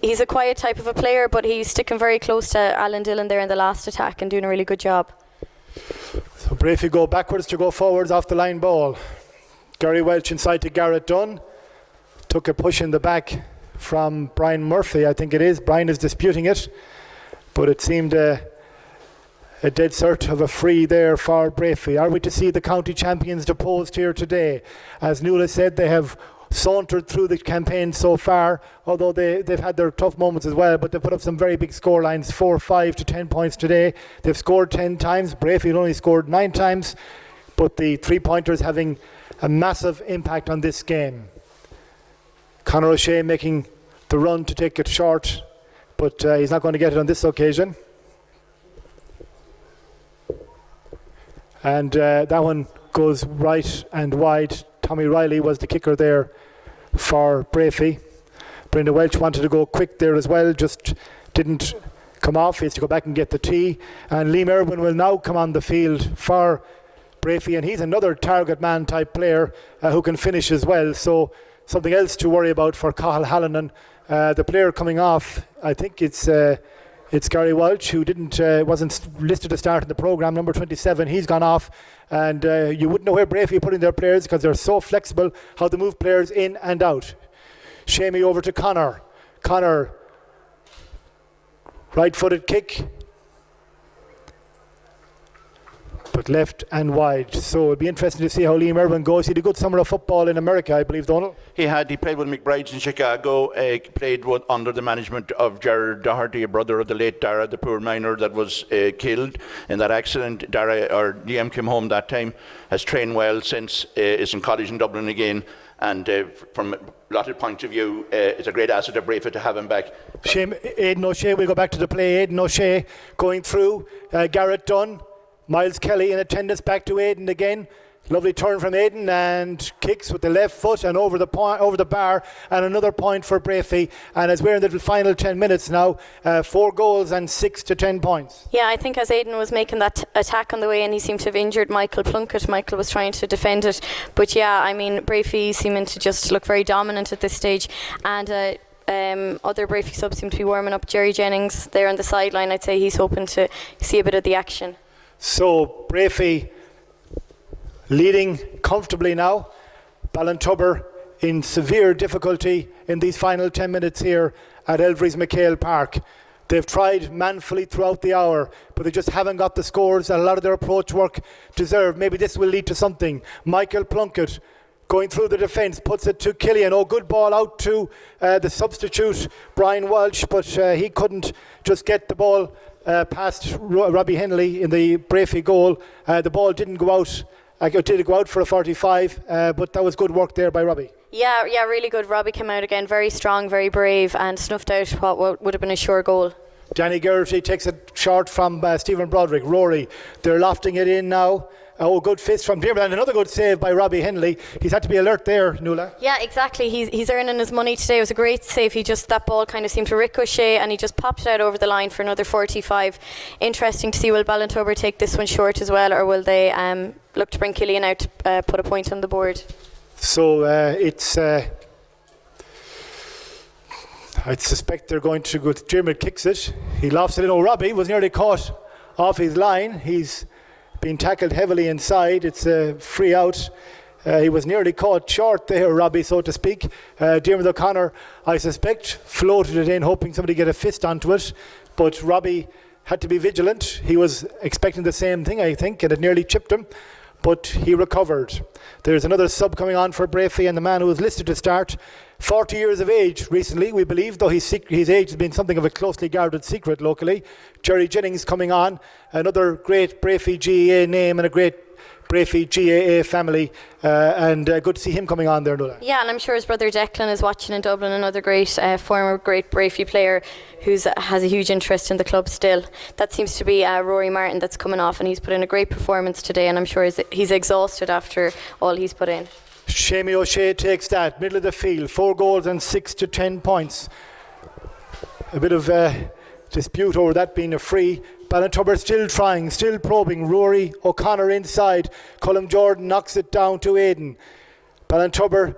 He's a quiet type of a player, but he's sticking very close to Alan Dillon there in the last attack and doing a really good job. So Breaffy go backwards to go forwards off the line ball. Gary Welch inside to Garrett Dunn. Took a push in the back from Brian Murphy, I think it is. Brian is disputing it, but it seemed a dead cert of a free there for Breaffy. Are we to see the county champions deposed here today? As Nuala said, they have sauntered through the campaign so far, although they've had their tough moments as well, but they've put up some very big score lines, 4-5 to 10 points today. They've scored 10 times. Breaffy only scored 9 times, but the 3-pointers having a massive impact on this game. Conor O'Shea making the run to take it short, but he's not going to get it on this occasion. And that one goes right and wide. Tommy Riley was the kicker there for Breaffy. Brendan Welch wanted to go quick there as well, just didn't come off. He has to go back and get the tee. And Liam Irwin will now come on the field for Breaffy, and he's another target man type player who can finish as well. So something else to worry about for Cathal Hallinan. The player coming off, I think it's Gary Walsh, who wasn't listed to start in the programme, number 27. He's gone off, and you wouldn't know where Breaffy are putting their players because they're so flexible how they move players in and out. Shamey over to Conor. Conor, right-footed kick, but left and wide. So it'll be interesting to see how Liam Irwin goes. He had a good summer of football in America, I believe, Donald. He played with McBride's in Chicago, played under the management of Gerard Doherty, a brother of the late Dara, the poor miner that was killed in that accident. Liam came home that time, has trained well since, is in college in Dublin again, and from a lot of point of view, it's a great asset of Breaffy to have him back. Aidan O'Shea, we'll go back to the play. Aidan O'Shea going through, Garrett Dunn. Miles Kelly in attendance, back to Aidan again. Lovely turn from Aidan and kicks with the left foot and over the bar, and another point for Breaffy. And as we're in the final 10 minutes now, 4 goals and 6 to 10 points. Yeah, I think as Aidan was making that attack on the way, and he seemed to have injured Michael Plunkett. Michael was trying to defend it, but yeah, I mean, Breaffy seeming to just look very dominant at this stage, and other Breaffy subs seem to be warming up. Jerry Jennings there on the sideline, I'd say he's hoping to see a bit of the action. So Breaffy leading comfortably now. Ballintubber in severe difficulty in these final 10 minutes here at Elvery's McHale Park. They've tried manfully throughout the hour, but they just haven't got the scores that a lot of their approach work deserve. Maybe this will lead to something. Michael Plunkett going through the defence, puts it to Killian. Oh, good ball out to the substitute, Brian Walsh, but he couldn't just get the ball past Robbie Henley in the Breaffy goal. The ball didn't go out. Did it go out for a 45? But that was good work there by Robbie. Yeah, really good. Robbie came out again, very strong, very brave, and snuffed out what would have been a sure goal. Danny Geraghty takes it short from Stephen Broderick. Rory, they're lofting it in now. Oh, good fist from Diarmuid, and another good save by Robbie Henley. He's had to be alert there, Nuala. Yeah, exactly. He's earning his money today. It was a great save. That ball kind of seemed to ricochet, and he just popped it out over the line for another 45. Interesting to see, will Ballintubber take this one short as well, or will they look to bring Killian out to put a point on the board? So it's... I suspect they're going to go... Diarmuid kicks it. He lofts it in. Oh, Robbie was nearly caught off his line. He's been tackled heavily inside. It's a free out. He was nearly caught short there, Robbie, so to speak. Diarmuid O'Connor, I suspect, floated it in, hoping somebody get a fist onto it. But Robbie had to be vigilant. He was expecting the same thing, I think, and it nearly chipped him. But he recovered. There's another sub coming on for Breaffy, and the man who was listed to start 40 years of age recently, we believe, though his age has been something of a closely guarded secret locally. Jerry Jennings coming on, another great Breaffy GAA name and a great Breaffy GAA family, and good to see him coming on there, Nuala. Yeah, and I'm sure his brother Declan is watching in Dublin, another great former great Breaffy player who has a huge interest in the club still. That seems to be Rory Martin that's coming off, and he's put in a great performance today, and I'm sure he's exhausted after all he's put in. Shamie O'Shea takes that, middle of the field, 4 goals and 6 to 10 points. A bit of dispute over that being a free. Ballintubber still trying, still probing. Rory O'Connor inside. Colm Jordan knocks it down to Aidan. Ballintubber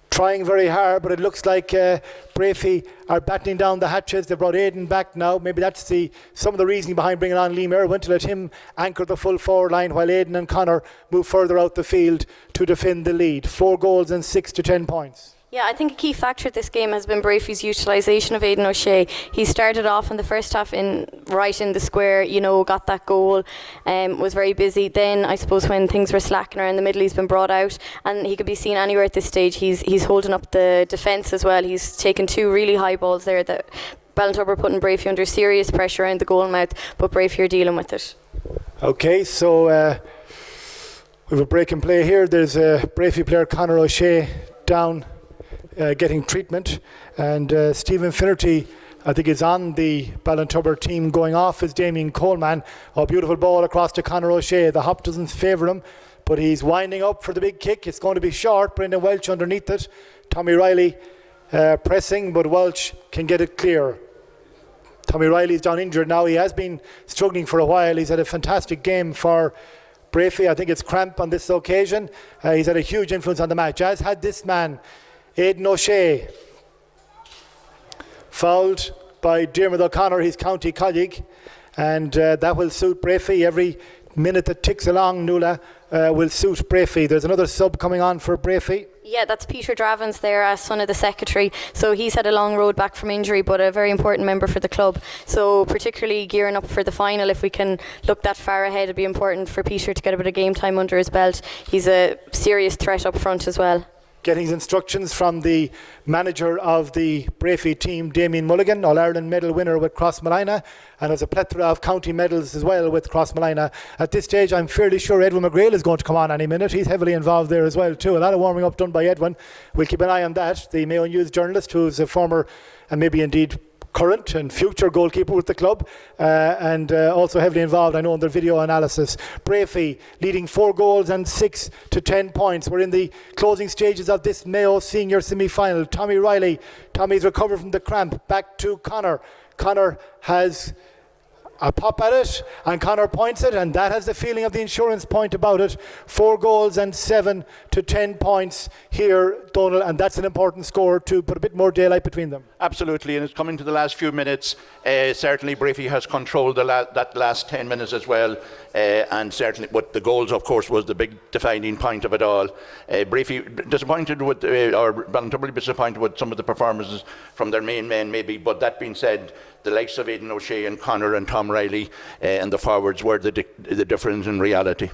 trying very hard, but it looks like Breaffy are battening down the hatches. They brought Aidan back now. Maybe that's some of the reasoning behind bringing on Liam Irwin, to let him anchor the full forward line while Aidan and Connor move further out the field to defend the lead. 4 goals and 6 to 10 points. Yeah, I think a key factor of this game has been Breaffy's utilisation of Aidan O'Shea. He started off in the first half right in the square, got that goal, was very busy. Then I suppose when things were slacking around the middle, he's been brought out, and he could be seen anywhere at this stage. He's holding up the defence as well. He's taken 2 really high balls there that Ballintubber putting Breaffy under serious pressure around the goal mouth, but Breaffy are dealing with it. Okay, so we have a break and play here. There's a Breaffy player, Conor O'Shea, down getting treatment, and Stephen Finnerty, I think, is on the Ballintubber team. Going off is Damien Coleman. A beautiful ball across to Conor O'Shea. The hop doesn't favour him, but he's winding up for the big kick. It's going to be short. Brendan Welch underneath it. Tommy Riley pressing, but Welch can get it clear. Tommy Riley's down injured now. He has been struggling for a while. He's had a fantastic game for Breaffy. I think it's cramp on this occasion. He's had a huge influence on the match, as had this man, Aidan O'Shea, fouled by Diarmuid O'Connor, his county colleague, and that will suit Breaffy. Every minute that ticks along, Nuala, will suit Breaffy. There's another sub coming on for Breaffy. Yeah, that's Peter Dravins there, son of the secretary. So he's had a long road back from injury, but a very important member for the club. So particularly gearing up for the final, if we can look that far ahead, it'd be important for Peter to get a bit of game time under his belt. He's a serious threat up front as well. Getting his instructions from the manager of the Breaffy team, Damien Mulligan, All-Ireland medal winner with Crossmolina, and has a plethora of county medals as well with Crossmolina. At this stage, I'm fairly sure Edwin McGrail is going to come on any minute. He's heavily involved there as well too. A lot of warming up done by Edwin. We'll keep an eye on that. The Mayo News journalist, who's a former and maybe indeed current and future goalkeeper with the club, and also heavily involved, I know, in their video analysis. Breaffy leading 4 goals and 6 to 10 points. We're in the closing stages of this Mayo senior semi-final. Tommy Riley, Tommy's recovered from the cramp. Back to Connor. Connor has a pop at it, and Connor points it, and that has the feeling of the insurance point about it. 4 goals and 7 to 10 points here, Donal, and that's an important score to put a bit more daylight between them. Absolutely, and it's coming to the last few minutes. Certainly Breaffy has controlled that last 10 minutes as well, and certainly, but the goals, of course, was the big defining point of it all. Breaffy disappointed with, or Ballintubber disappointed with some of the performances from their main men maybe, but that being said, the likes of Aidan O'Shea and Connor and Tom Riley and the forwards were the difference in reality.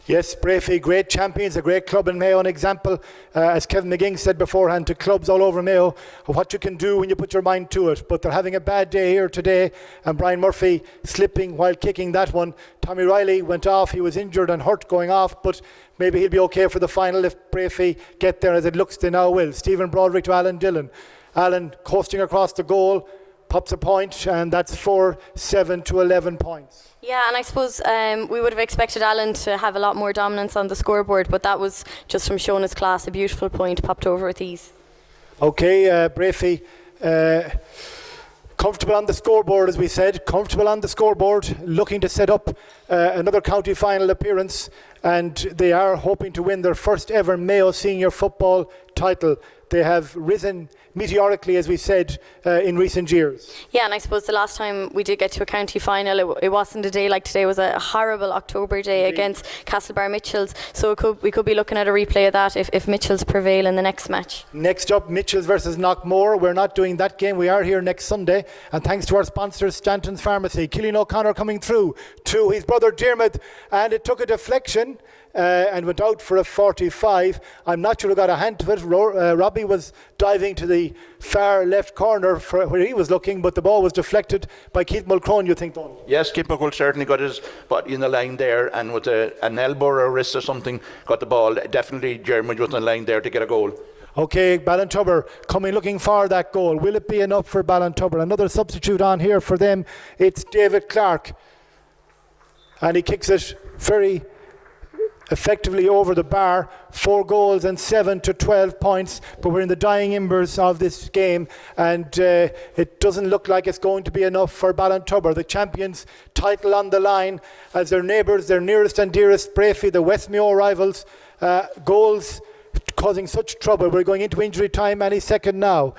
Yes, Breaffy, great champions, a great club in Mayo, an example, as Kevin McGing said beforehand, to clubs all over Mayo, of what you can do when you put your mind to it. But they're having a bad day here today, and Brian Murphy slipping while kicking that one. Tommy Riley went off, he was injured and hurt going off, but maybe he'll be okay for the final if Breaffy get there, as it looks they now will. Stephen Broderick to Alan Dillon. Alan coasting across the goal, pops a point, and that's 7 to 11 points. Yeah, and I suppose we would have expected Alan to have a lot more dominance on the scoreboard, but that was just from showing his class. A beautiful point, popped over with ease. Okay, Breaffy, comfortable on the scoreboard, as we said, comfortable on the scoreboard, looking to set up another county final appearance, and they are hoping to win their first ever Mayo senior football title. They have risen meteorically, as we said, in recent years. Yeah, and I suppose the last time we did get to a county final, it wasn't a day like today. It was a horrible October day against Castlebar Mitchells. So we could be looking at a replay of that if Mitchells prevail in the next match. Next up, Mitchells versus Knockmore. We're not doing that game. We are here next Sunday. And thanks to our sponsors, Stanton's Pharmacy. Cillian O'Connor coming through to his brother Diarmuid. And it took a deflection. and went out for a 45. I'm not sure who got a hand to it. Robbie was diving to the far left corner for where he was looking, but the ball was deflected by Keith Mulcrone, you think, Donald? Yes, Keith McCull certainly got his body in the line there, and with an elbow or a wrist or something, got the ball. Definitely Jeremy was in the line there to get a goal. Okay, Ballintubber coming looking for that goal. Will it be enough for Ballintubber? Another substitute on here for them. It's David Clark. And he kicks it very effectively over the bar. 4 goals and 7 to 12 points. But we're in the dying embers of this game, and it doesn't look like it's going to be enough for Ballintubber. The champions title on the line as their neighbours, their nearest and dearest, Breaffy, the West Mayo rivals. Goals causing such trouble. We're going into injury time any second now.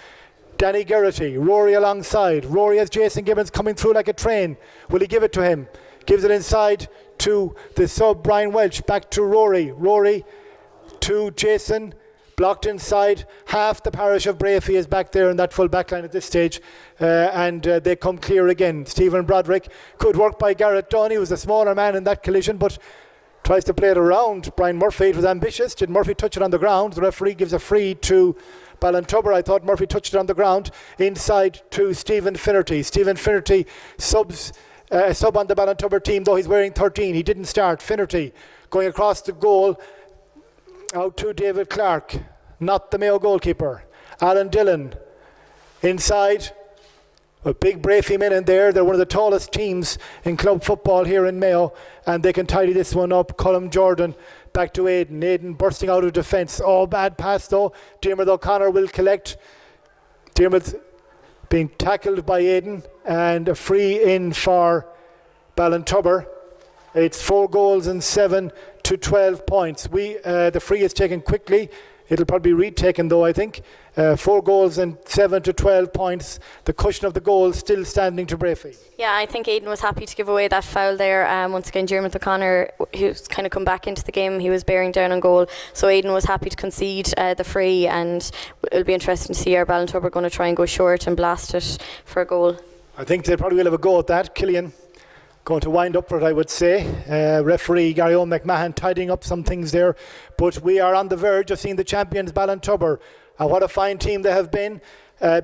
Danny Geraghty, Rory alongside. Rory has Jason Gibbons coming through like a train. Will he give it to him? Gives it inside to the sub Brian Welch. Back to Rory. Rory to Jason. Blocked inside. Half the parish of Breaffy is back there in that full back line at this stage. And they come clear again. Stephen Broderick. Good work by Garrett Dunn. He was a smaller man in that collision, but tries to play it around. Brian Murphy, it was ambitious. Did Murphy touch it on the ground? The referee gives a free to Ballintubber. I thought Murphy touched it on the ground. Inside to Stephen Finnerty. Stephen Finnerty sub on the Ballintubber team, though he's wearing 13. He didn't start. Finnerty going across the goal. Out to David Clark. Not the Mayo goalkeeper. Alan Dillon. Inside. A big Breaffy men in there. They're one of the tallest teams in club football here in Mayo, and they can tidy this one up. Colm Jordan back to Aidan. Aidan bursting out of defence. Oh, bad pass though. Diarmuid O'Connor will collect. Diarmuid being tackled by Aidan, and a free in for Ballintubber. It's 4 goals and 7 to 12 points. The free is taken quickly. It'll probably be retaken though, I think. 4 goals and 7 to 12 points. The cushion of the goal still standing to Breaffy. Yeah, I think Aidan was happy to give away that foul there. Once again, Diarmuid O'Connor, who's kind of come back into the game, he was bearing down on goal. So Aidan was happy to concede the free, and it'll be interesting to see our Ballintubber going to try and go short and blast it for a goal. I think they probably will have a go at that. Killian going to wind up for it, I would say. Referee Gary O'McMahon tidying up some things there. But we are on the verge of seeing the champions Ballintubber. And what a fine team they have been,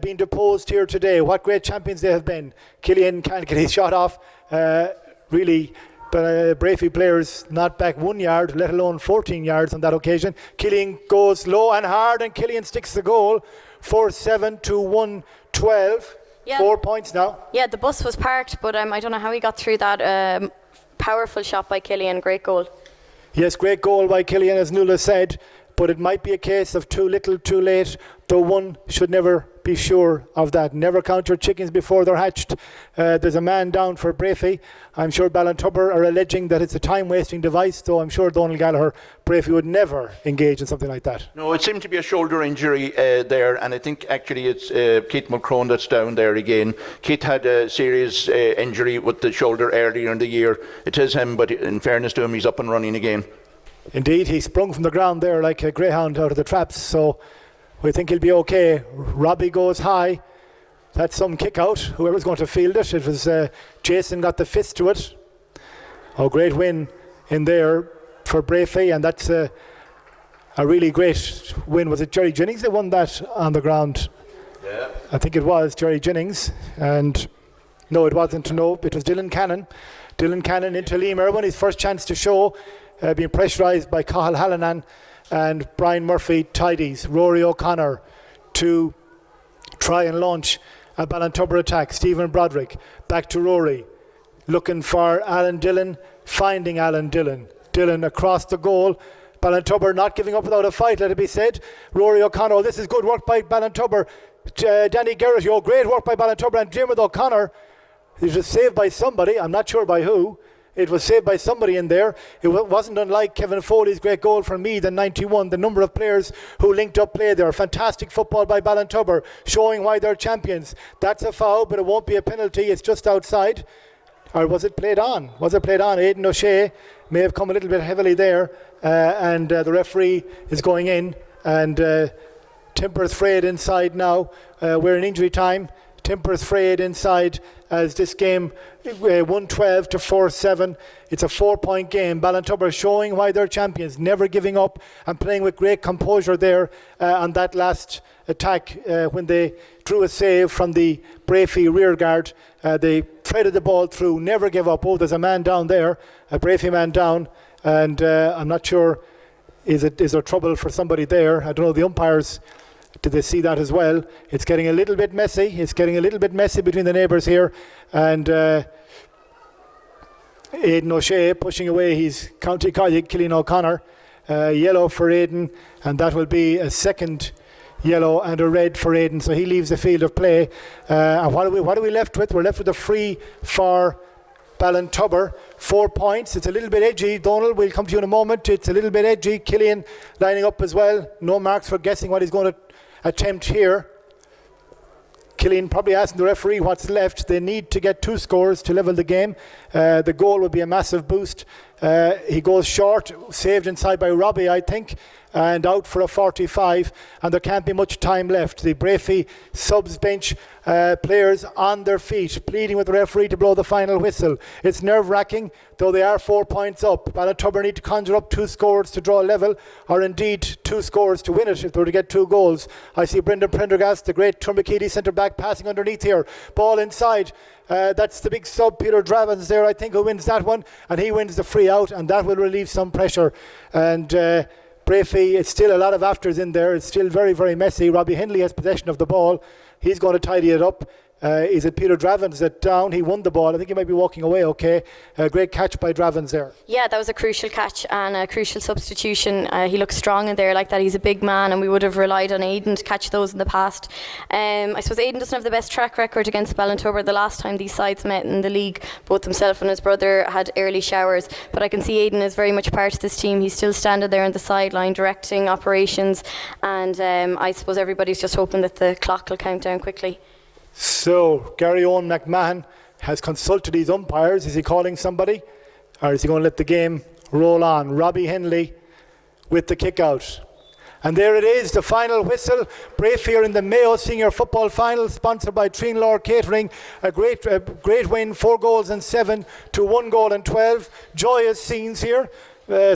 being deposed here today. What great champions they have been. Killian can't get his shot off. Really, but Breaffy players not back 1 yard, let alone 14 yards on that occasion. Killian goes low and hard, and Killian sticks the goal. 4-7 to 1-12. Yeah. 4 points now. Yeah, the bus was parked, but I don't know how he got through that. Powerful shot by Killian, great goal. Yes, great goal by Killian, as Nuala said, but it might be a case of too little, too late, though one should never be sure of that. Never count your chickens before they're hatched. There's a man down for Breaffy. I'm sure Ballintubber are alleging that it's a time-wasting device, though I'm sure Donald Gallagher, Breaffy would never engage in something like that. No, it seemed to be a shoulder injury there, and I think actually it's Keith Mulcrone that's down there again. Keith had a serious injury with the shoulder earlier in the year. It is him, but in fairness to him, he's up and running again. Indeed, he sprung from the ground there like a greyhound out of the traps, so we think he'll be okay. Robbie goes high. That's some kick out. Whoever's going to field it. It was Jason got the fist to it. Oh, great win in there for Breaffy, and that's a really great win. Was it Jerry Jennings that won that on the ground? Yeah. I think it was Jerry Jennings. And no, it wasn't. No, it was Dylan Cannon. Dylan Cannon into Liam Irwin, his first chance to show, being pressurised by Cathal Hallinan, and Brian Murphy tidies. Rory O'Connor to try and launch a Ballintubber attack. Stephen Broderick back to Rory, looking for Alan Dillon, finding Alan Dillon. Dillon across the goal. Ballintubber not giving up without a fight, let it be said. Rory O'Connor, this is good work by Ballintubber. Danny Geraghty, great work by Ballintubber, and Diarmuid O'Connor. It was saved by somebody, I'm not sure by who. It was saved by somebody in there. It wasn't unlike Kevin Foley's great goal from Meath in 91. The number of players who linked up play there. Fantastic football by Ballintubber, showing why they're champions. That's a foul, but it won't be a penalty. It's just outside. Or was it played on? Was it played on? Aidan O'Shea may have come a little bit heavily there. And the referee is going in. And Timper's frayed inside now. We're in injury time. Tempers frayed inside as this game 112 to 4-7. It's a 4-point game. Ballintubber showing why they're champions, never giving up and playing with great composure there on that last attack when they drew a save from the Breaffy rear guard. They threaded the ball through, never give up. Oh, there's a man down there, a Breaffy man down, and I'm not sure, is there trouble for somebody there? I don't know, the umpires, did they see that as well? It's getting a little bit messy. It's getting a little bit messy between the neighbours here. And Aidan O'Shea pushing away his county colleague, Cillian O'Connor. Yellow for Aidan, and that will be a second yellow and a red for Aidan. So he leaves the field of play. And what are we left with? We're left with a free for Ballintubber. 4 points. It's a little bit edgy. Donald, we'll come to you in a moment. It's a little bit edgy. Cillian lining up as well. No marks for guessing what he's going to attempt here. Cillian probably asking the referee what's left. They need to get 2 scores to level the game. The goal would be a massive boost. He goes short, saved inside by Robbie, I think, and out for a 45, and there can't be much time left. The Breaffy subs bench players on their feet, pleading with the referee to blow the final whistle. It's nerve-wracking, though they are 4 points up. Ballintubber need to conjure up 2 scores to draw a level, or indeed 2 scores to win it if they were to get 2 goals. I see Brendan Prendergast, the great Turmakidi centre-back, passing underneath here. Ball inside. That's the big sub, Peter Dravins there, I think, who wins that one, and he wins the free out, and that will relieve some pressure. And Breaffy, it's still a lot of afters in there. It's still very, very messy. Robbie Hindley has possession of the ball. He's going to tidy it up. Is it Peter Dravins that down? He won the ball. I think he might be walking away okay. Great catch by Dravins there. Yeah, that was a crucial catch and a crucial substitution. He looks strong in there like that. He's a big man, and we would have relied on Aidan to catch those in the past. I suppose Aidan doesn't have the best track record against Ballintubber. The last time these sides met in the league, both himself and his brother had early showers. But I can see Aidan is very much part of this team. He's still standing there on the sideline directing operations, and I suppose everybody's just hoping that the clock will count down quickly. So, Gary Owen McMahon has consulted his umpires. Is he calling somebody? Or is he going to let the game roll on? Robbie Henley with the kick out. And there it is, the final whistle. Breaffy are in the Mayo Senior Football Final, sponsored by Treenlaw Catering. A great win, 4 goals and 7 to 1 goal and 12. Joyous scenes here.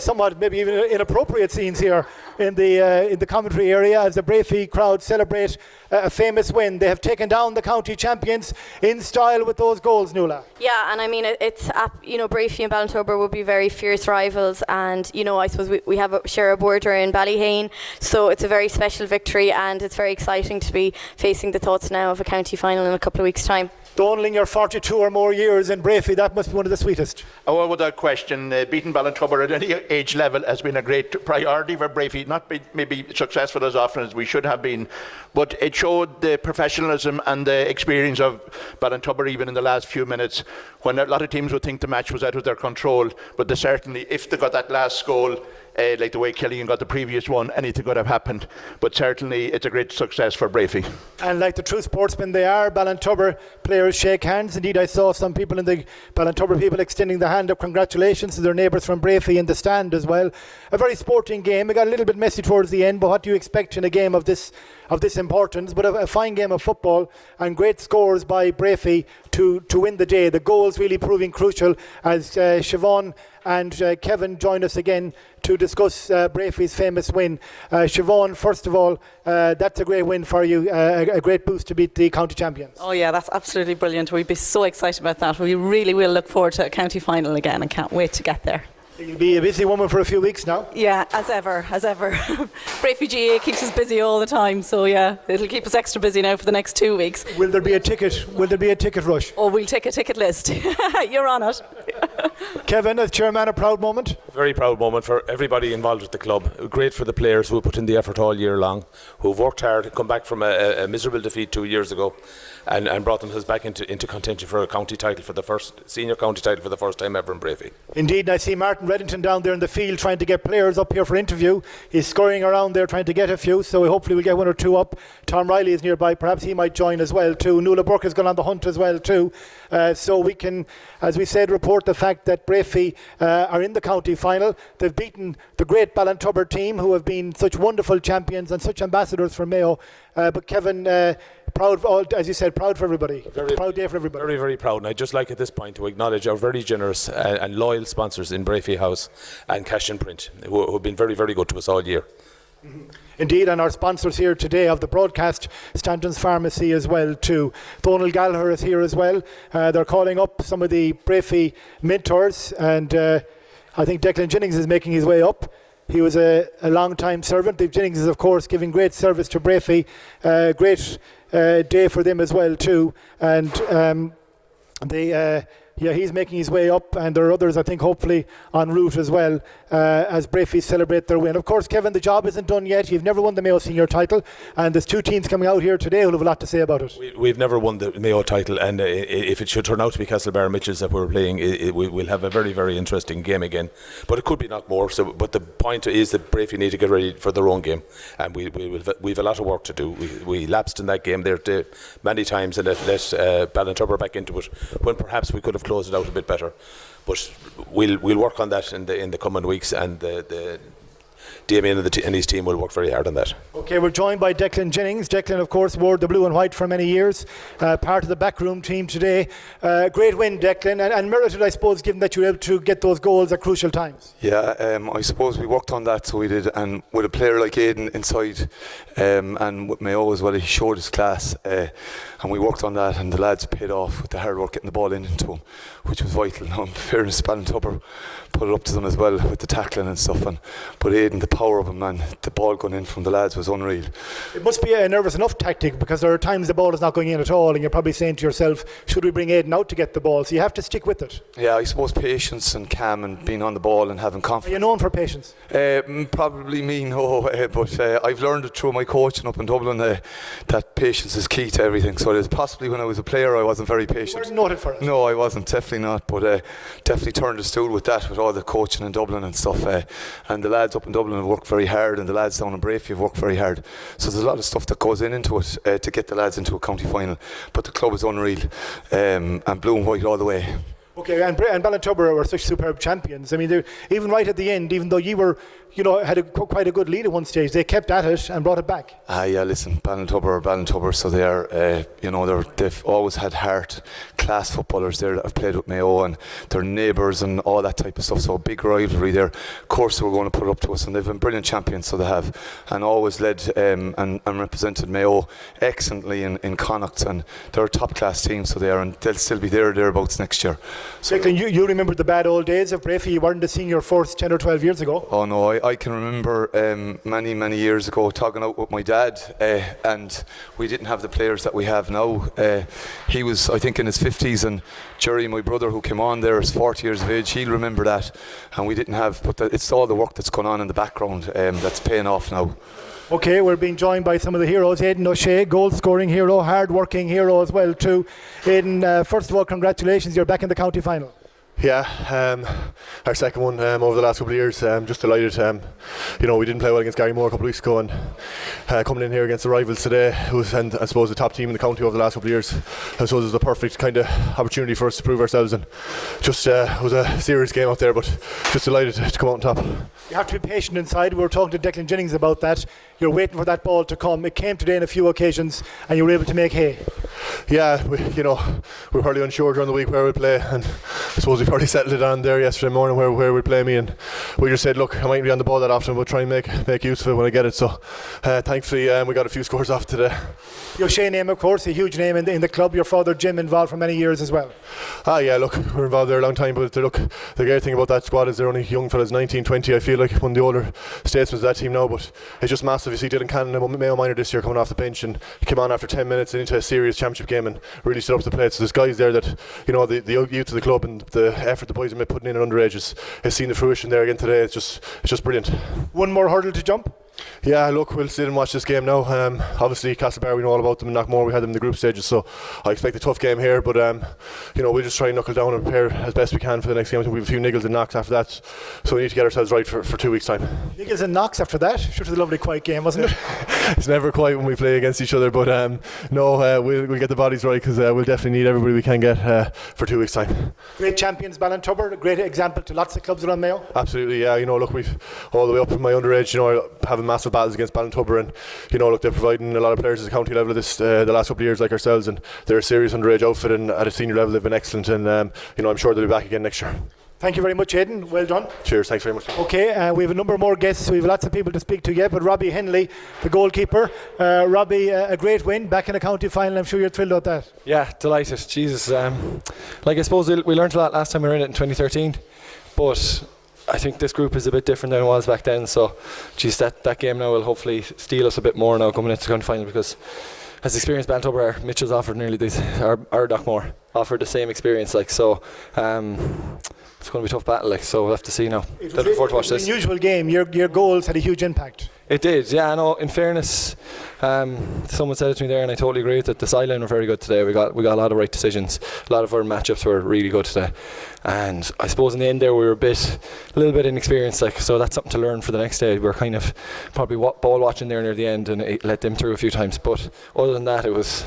Somewhat maybe even inappropriate scenes here in the commentary area as the Breaffy crowd celebrate a famous win. They have taken down the county champions in style with those goals, Nuala. Yeah, and I mean it's Breaffy and Ballintubber will be very fierce rivals, and I suppose we share a border in Ballyhane, so it's a very special victory, and it's very exciting to be facing the thoughts now of a county final in a couple of weeks' time. Donling, your 42 or more years in Breaffy, that must be one of the sweetest. Oh, without question, beating Ballintubber at any age level has been a great priority for Breaffy. Not maybe successful as often as we should have been, but it showed the professionalism and the experience of Ballintubber even in the last few minutes, when a lot of teams would think the match was out of their control, but they certainly, if they got that last goal, like the way Cillian got the previous one, anything could have happened. But certainly it's a great success for Breaffy. And like the true sportsmen they are, Ballintubber players shake hands. Indeed, I saw some people in the Ballintubber people extending the hand of congratulations to their neighbours from Breaffy in the stand as well. A very sporting game. It got a little bit messy towards the end, but what do you expect in a game of this importance? But a fine game of football and great scores by Breaffy to win the day. The goals really proving crucial as Siobhan and Kevin join us again to discuss Breaffy's famous win. Siobhan, first of all, that's a great win for you, a great boost to beat the county champions. Oh yeah, that's absolutely brilliant. We'd be so excited about that. We really will look forward to a county final again and can't wait to get there. You'll be a busy woman for a few weeks now. Yeah, as ever. Breaffy GA keeps us busy all the time, so yeah, it'll keep us extra busy now for the next 2 weeks. Will there be a ticket rush? Oh, we'll take a ticket list. You're on it. Kevin, as chairman, a proud moment? Very proud moment for everybody involved with the club. Great for the players who put in the effort all year long, who've worked hard, come back from a miserable defeat 2 years ago, and brought themselves back into contention for a county title, for the first senior county title for the first time ever in Breaffy. Indeed, and I see Martin Reddington down there in the field trying to get players up here for interview. He's scurrying around there trying to get a few, so hopefully we'll get 1 or 2 up. Tom Riley is nearby, perhaps he might join as well too. Nuala Burke has gone on the hunt as well too. So we can, as we said, report the fact that Breaffy are in the county final. They've beaten the great Ballintubber team, who have been such wonderful champions and such ambassadors for Mayo. But Kevin, proud, as you said, proud for everybody. Proud day for everybody. Very, very proud. And I'd just like at this point to acknowledge our very generous and loyal sponsors in Breaffy House and Cash and Print, who have been very, very good to us all year. Indeed, and our sponsors here today of the broadcast, Stanton's Pharmacy as well too. Donald Gallagher is here as well. They're calling up some of the Breaffy mentors, and I think Declan Jennings is making his way up. He was a long-time servant. Dave Jennings is, of course, giving great service to Breaffy. Great day for them as well too. And he's making his way up, and there are others, I think, hopefully en route as well, as Breaffy celebrate their win. Of course, Kevin, the job isn't done yet. You've never won the Mayo Senior title, and there's 2 teams coming out here today who'll have a lot to say about it. We've never won the Mayo title, and if it should turn out to be Castlebar Mitchells that we're playing, we'll have a very, very interesting game again. But it could be Knockmore. But the point is that Breaffy need to get ready for their own game, and we've a lot of work to do. We lapsed in that game there many times and let Ballintubber back into it when perhaps we could have closed it out a bit better. But we'll work on that in the coming weeks, and Damien and his team will work very hard on that. Okay, we're joined by Declan Jennings. Declan, of course, wore the blue and white for many years, part of the backroom team today. Great win, Declan, and merited, I suppose, given that you were able to get those goals at crucial times. Yeah, I suppose we worked on that, so we did, and with a player like Aidan inside, and with Mayo as well, he showed his class, and we worked on that, and the lads paid off with the hard work getting the ball into him, which was vital. Now, in fairness, Ballintubber put it up to them as well with the tackling and stuff, but Aidan, the power of him, man, the ball going in from the lads was unreal. It must be a nervous enough tactic, because there are times the ball is not going in at all, and you're probably saying to yourself, should we bring Aidan out to get the ball? So you have to stick with it. Yeah, I suppose patience and calm and being on the ball and having confidence. Are you known for patience? Probably me, no, but I've learned it through my coaching up in Dublin, that patience is key to everything. So it's possibly when I was a player I wasn't very patient. You weren't noted for it? No, I wasn't, definitely not, but definitely turned the stool with that, with all the coaching in Dublin and stuff, and the lads up in Dublin have worked very hard, and the lads down in Breaffy have worked very hard, so there's a lot of stuff that goes into it to get the lads into a county final, but the club is unreal, and blue and white all the way. Okay, and Ballintubber were such superb champions. I mean, even right at the end, even though you were, had quite a good lead at one stage, they kept at it and brought it back. Yeah, listen, Ballintubber, so they are, they've always had heart, class footballers there that have played with Mayo, and their neighbours and all that type of stuff, so a big rivalry there. Of course they were going to put it up to us, and they've been brilliant champions, so they have, and always led and represented Mayo excellently in Connacht, and they're a top class team, so they are, and they'll still be thereabouts next year. So Declan, you remember the bad old days of Breaffy. You weren't a senior force 10 or 12 years ago. Oh no, I can remember many years ago talking out with my dad, and we didn't have the players that we have now. He was, I think, in his 50s, and Jerry, my brother, who came on there, is 40 years of age. He'll remember that, and we didn't have, but it's all the work that's gone on in the background that's paying off now. Okay, we're being joined by some of the heroes. Aidan O'Shea, goal-scoring hero, hard-working hero as well too. Aidan, first of all, congratulations, you're back in the county final. Yeah, our second one over the last couple of years. Just delighted. We didn't play well against Garrymore a couple of weeks ago, and coming in here against the rivals today, and I suppose the top team in the county over the last couple of years, I suppose it was the perfect kind of opportunity for us to prove ourselves, and just it was a serious game out there, but just delighted to come out on top. You have to be patient inside. We were talking to Declan Jennings about that. You're waiting for that ball to come. It came today on a few occasions, and you were able to make hay. Yeah, we were probably unsure during the week where we'd play, and I suppose we probably settled it on there yesterday morning where we'd play me, and we just said, look, I mightn't be on the ball that often, but try and make use of it when I get it. So thankfully we got a few scores off today. The O'Shea name, of course, a huge name in the club. Your father Jim involved for many years as well. Yeah, look, we're involved there a long time, but look, the great thing about that squad is they're only young fellas, 19, 20. I feel like one of the older statesmen of that team now, but it's just massive. You see Dylan Cannon, a Mayo minor this year, coming off the bench, and he came on after 10 minutes into a serious championship game and really stood up to the plate. So there's guys there that, the youth of the club and the effort the boys are putting in at underage has seen the fruition there again today. It's just brilliant. One more hurdle to jump? Yeah, look, we'll sit and watch this game now. Obviously, Castlebar, we know all about them, and Knockmore, we had them in the group stages, so I expect a tough game here, but we'll just try and knuckle down and prepare as best we can for the next game. I think we have a few niggles and knocks after that, so we need to get ourselves right for 2 weeks' time. Niggles and knocks after that? Sure, it was a lovely quiet game, wasn't it? it's never quite when we play against each other. But we'll get the bodies right, because we'll definitely need everybody we can get for 2 weeks' time. Great champions, Ballintubber, a great example to lots of clubs around Mayo. Absolutely, yeah. Look, we've all the way up in my underage, having massive battles against Ballintubber, and look, they're providing a lot of players at the county level the last couple of years, like ourselves, and they're a serious underage outfit, and at a senior level they've been excellent, and I'm sure they'll be back again next year. Thank you very much, Aidan. Well done. Cheers, thanks very much. Okay, we have a number more guests. We have lots of people to speak to yet, but Robbie Henley, the goalkeeper. Robbie, a great win, back in a county final. I'm sure you're thrilled about that. Yeah, delighted. Jesus. I suppose we learned a lot last time we were in it in 2013, but I think this group is a bit different than it was back then. So, that game now will hopefully steal us a bit more now coming into the county final, because as experienced Ballintubber are, Mitchell's offered nearly these, our Dockmore offered the same experience, it's going to be a tough battle, so we'll have to see now. Looking forward to watch this. An unusual game. Your goals had a huge impact. It did, yeah. I know. In fairness, someone said it to me there, and I totally agree with it. The sideline were very good today. We got a lot of right decisions. A lot of our matchups were really good today, and I suppose in the end there we were a little bit inexperienced, so that's something to learn for the next day. We were kind of probably ball watching there near the end, and it let them through a few times. But other than that, it was,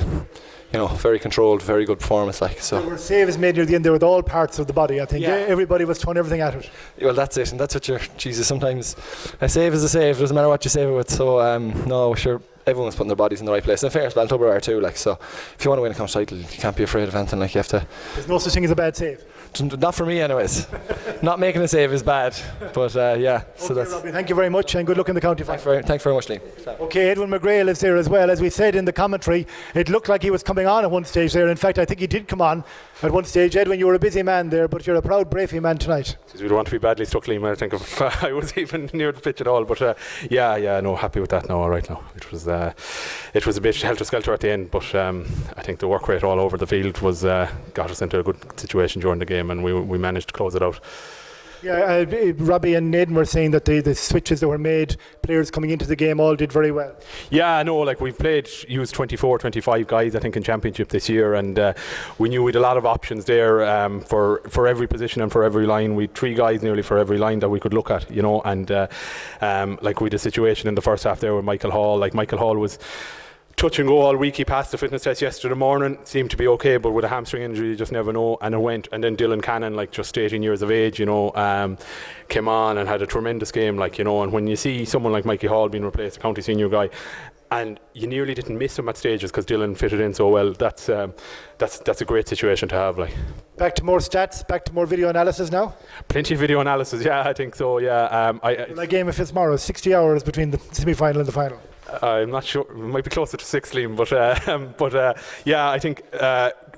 very controlled, very good performance. There were saves made near the end there with all parts of the body. I think everybody was throwing everything at it. Well, that's it, and that's what sometimes a save is a save. It doesn't matter what you save it with. So no, sure, everyone's putting their bodies in the right place. And in fairness, Ballintubber are too. So if you want to win a county title, you can't be afraid of anything. You have to. There's no such thing as a bad save. Not for me, anyways. Not making a save is bad, but yeah. So that's. Robbie, thank you very much, and good luck in the county final. Thanks very much, Liam. Okay, Edwin McGrail is there as well. As we said in the commentary, it looked like he was coming on at one stage there. In fact, I think he did come on at one stage. Edwin, you were a busy man there, but you're a proud Breaffy man tonight. We don't want to be badly struck, Liam. I think if I was even near the pitch at all, but happy with that now. All right now, it was a bit helter-skelter at the end, but I think the work rate all over the field was got us into a good situation during the game, and we managed to close it out. Yeah, Robbie and Aidan were saying that the switches that were made, players coming into the game all did very well. Yeah, I know, we've used 24, 25 guys I think in Championship this year, and we knew we had a lot of options there for every position and for every line. We had 3 guys nearly for every line that we could look at, and we had a situation in the first half there with Michael Hall. Michael Hall was touch and go all week. He passed the fitness test yesterday morning, seemed to be okay, but with a hamstring injury you just never know, and it went. And then Dylan Cannon, just 18 years of age, came on and had a tremendous game, and when you see someone like Mikey Hall being replaced, a county senior guy, and you nearly didn't miss him at stages because Dylan fitted in so well, that's a great situation to have. Back to more stats, back to more video analysis now? Plenty of video analysis, yeah, I think so, yeah. Like Game of Fifth tomorrow, 60 hours between the semi-final and the final. I'm not sure, it might be closer to 6, Liam, but yeah, I think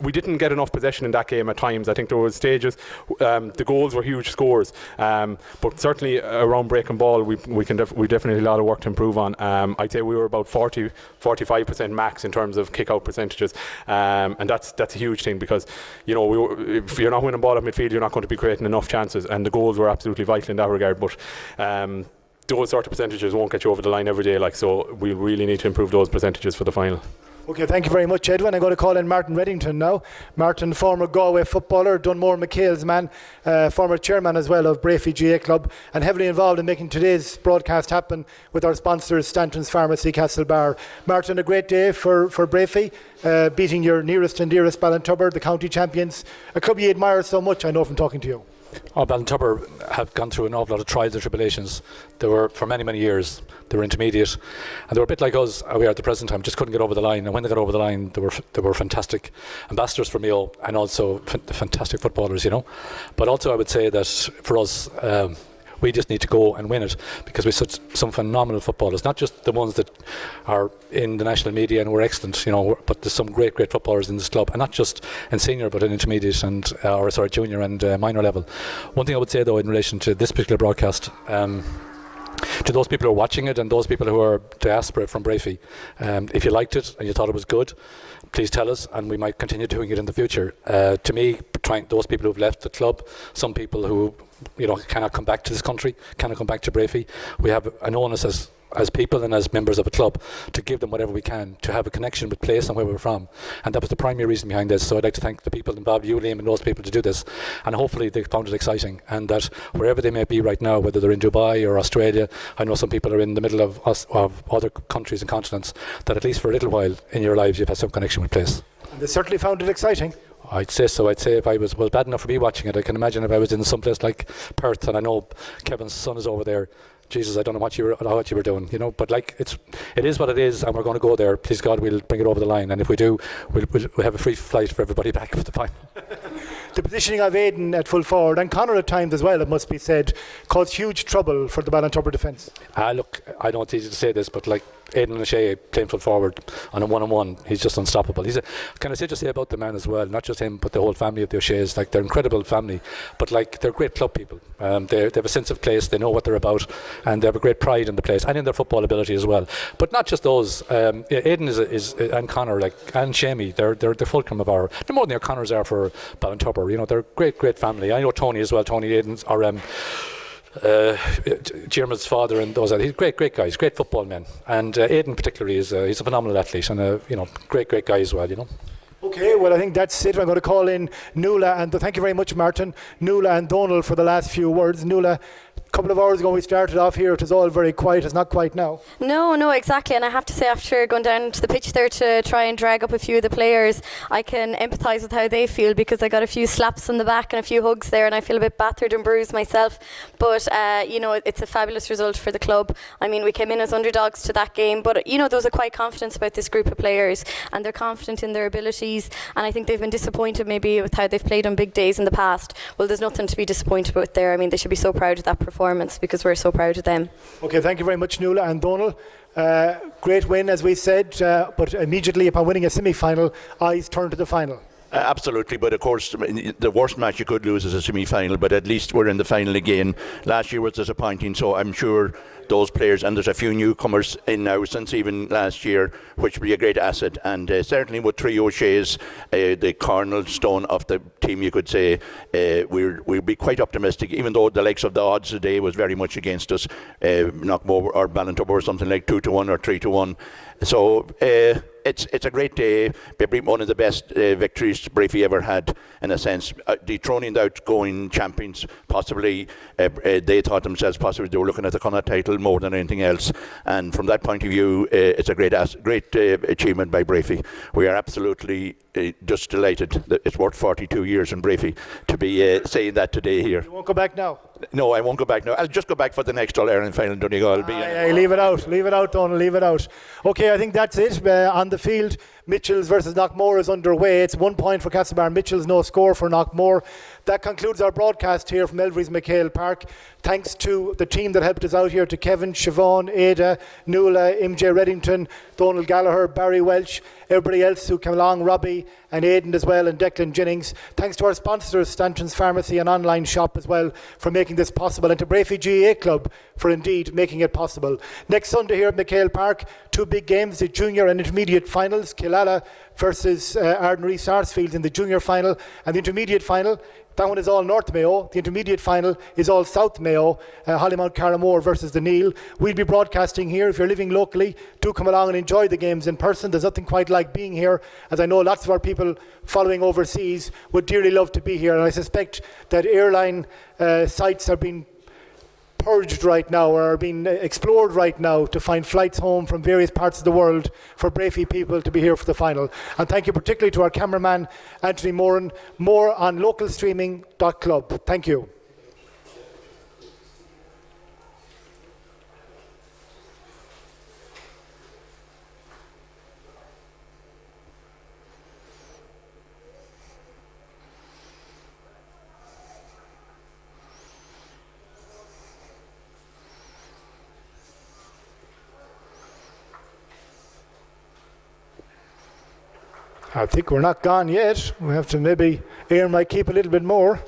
we didn't get enough possession in that game at times. I think there were stages, the goals were huge scores, but certainly around breaking ball we definitely a lot of work to improve on. I'd say we were about 45% max in terms of kick out percentages, and that's a huge thing, because if you're not winning ball at midfield, you're not going to be creating enough chances, and the goals were absolutely vital in that regard. But those sort of percentages won't get you over the line every day, so we really need to improve those percentages for the final. Okay, thank you very much, Edwin. I'm going to call in Martin Reddington now. Martin, former Galway footballer, Dunmore McHale's man, former chairman as well of Breaffy GA Club, and heavily involved in making today's broadcast happen with our sponsors, Stanton's Pharmacy, Castlebar. Martin, a great day for Breaffy, beating your nearest and dearest Ballintubber, the county champions, a club you admire so much, I know from talking to you. Ballintubber have gone through an awful lot of trials and tribulations. They were, for many, many years, they were intermediate, and they were a bit like us, we are at the present time, just couldn't get over the line. And when they got over the line, they were fantastic ambassadors for Mayo, and also fantastic footballers, But also I would say that for us, we just need to go and win it, because we've such some phenomenal footballers, not just the ones that are in the national media and we're excellent, but there's some great footballers in this club, and not just in senior but in intermediate and junior and minor level. One thing I would say though in relation to this particular broadcast, to those people who are watching it and those people who are diaspora from Breaffy, if you liked it and you thought it was good, please tell us, and we might continue doing it in the future. To me, those people who've left the club, some people who cannot come back to this country, cannot come back to Breaffy, we have an onus as as people and as members of a club to give them whatever we can to have a connection with place and where we're from. And that was the primary reason behind this. So I'd like to thank the people involved, you, Liam, and those people to do this. And hopefully they found it exciting, and that wherever they may be right now, whether they're in Dubai or Australia, I know some people are in the middle of other countries and continents, that at least for a little while in your lives you've had some connection with place. And they certainly found it exciting. I'd say so. I'd say if I was bad enough for me watching it, I can imagine if I was in some place like Perth, and I know Kevin's son is over there. Jesus, I don't know what you were doing, you know. But like it is what it is, and we're going to go there. Please God, we'll bring it over the line, and if we do, we'll have a free flight for everybody back for the final. The positioning of Aidan at full forward, and Conor at times as well, it must be said, caused huge trouble for the Ballintubber defence. Look, I know it's easy to say this, but like Aidan O'Shea playing full forward on a one-on-one, he's just unstoppable. Can I just say about the man as well, not just him, but the whole family of the O'Sheas, like they're an incredible family, but like they're great club people. They have a sense of place, they know what they're about, and they have a great pride in the place and in their football ability as well. But not just those. Aidan is and Conor, like, and Shamey, they're the fulcrum of they're more than their Conors are for Ballintubber. You know, they're a great family. I know Tony as well. Tony Aidan's Jerma's father and those. He's great guys, great football men. And Aidan particularly he's a phenomenal athlete and a great guy as well. You know. Okay, well I think that's it. I'm going to call in Nuala, and thank you very much, Martin. Nuala and Donald for the last few words. Nuala, a couple of hours ago we started off here. It was all very quiet. It's not quite now. No, exactly. And I have to say, after going down to the pitch there to try and drag up a few of the players, I can empathise with how they feel, because I got a few slaps on the back and a few hugs there, and I feel a bit battered and bruised myself. But it's a fabulous result for the club. I mean, we came in as underdogs to that game, but there was a quiet confidence about this group of players, and they're confident in their abilities. And I think they've been disappointed maybe with how they've played on big days in the past. Well, there's nothing to be disappointed with there. I mean, they should be so proud of that performance, because we're so proud of them. Okay, thank you very much, Nuala and Donald. Great win, as we said, but immediately upon winning a semi-final, eyes turn to the final. Absolutely, but of course the worst match you could lose is a semi-final, but at least we're in the final again. Last year was disappointing, so I'm sure those players, and there's a few newcomers in now since even last year, which will be a great asset. And certainly with three O'Sheas, the cornerstone of the team, you could say, we'll be quite optimistic, even though the likes of the odds today was very much against us. Knockmore or Ballintubber or something like 2-1 or 3-1. So it's a great day. One of the best victories Breaffy ever had, in a sense. Dethroning the outgoing champions, possibly they thought themselves possibly they were looking at the Connacht title more than anything else. And from that point of view, it's a great achievement by Breaffy. We are absolutely just delighted that it's worth 42 years in Breaffy to be saying that today here. You won't go back now? No, I won't go back now. I'll just go back for the next All-Ireland final in Donegal. Leave it out, Donald, leave it out. Okay, I think that's it. On the field, Mitchells versus Knockmore is underway. It's 1 point for Castlebar Mitchells, no score for Knockmore. That concludes our broadcast here from Elvery's McHale Park. Thanks to the team that helped us out here, to Kevin, Siobhan, Ada, Nuala, MJ Reddington, Donald Gallagher, Barry Welch, everybody else who came along, Robbie and Aidan as well, and Declan Jennings. Thanks to our sponsors, Stanton's Pharmacy and online shop as well, for making this possible, and to Breaffy GAA Club for indeed making it possible. Next Sunday here at McHale Park, two big games, the junior and intermediate finals. Killala versus Arden Sarsfield in the junior final, and the intermediate final, that one is all North Mayo. The intermediate final is all South Mayo. Hollymount Carramore versus the Neil. We'll be broadcasting here. If you're living locally, do come along and enjoy the games in person. There's nothing quite like being here, as I know lots of our people following overseas would dearly love to be here. And I suspect that airline sites are being purged right now, or are being explored right now, to find flights home from various parts of the world for Breaffy people to be here for the final. And thank you particularly to our cameraman Anthony Moran. More on localstreaming.club. Thank you. I think we're not gone yet. We have to maybe, Aaron might keep a little bit more.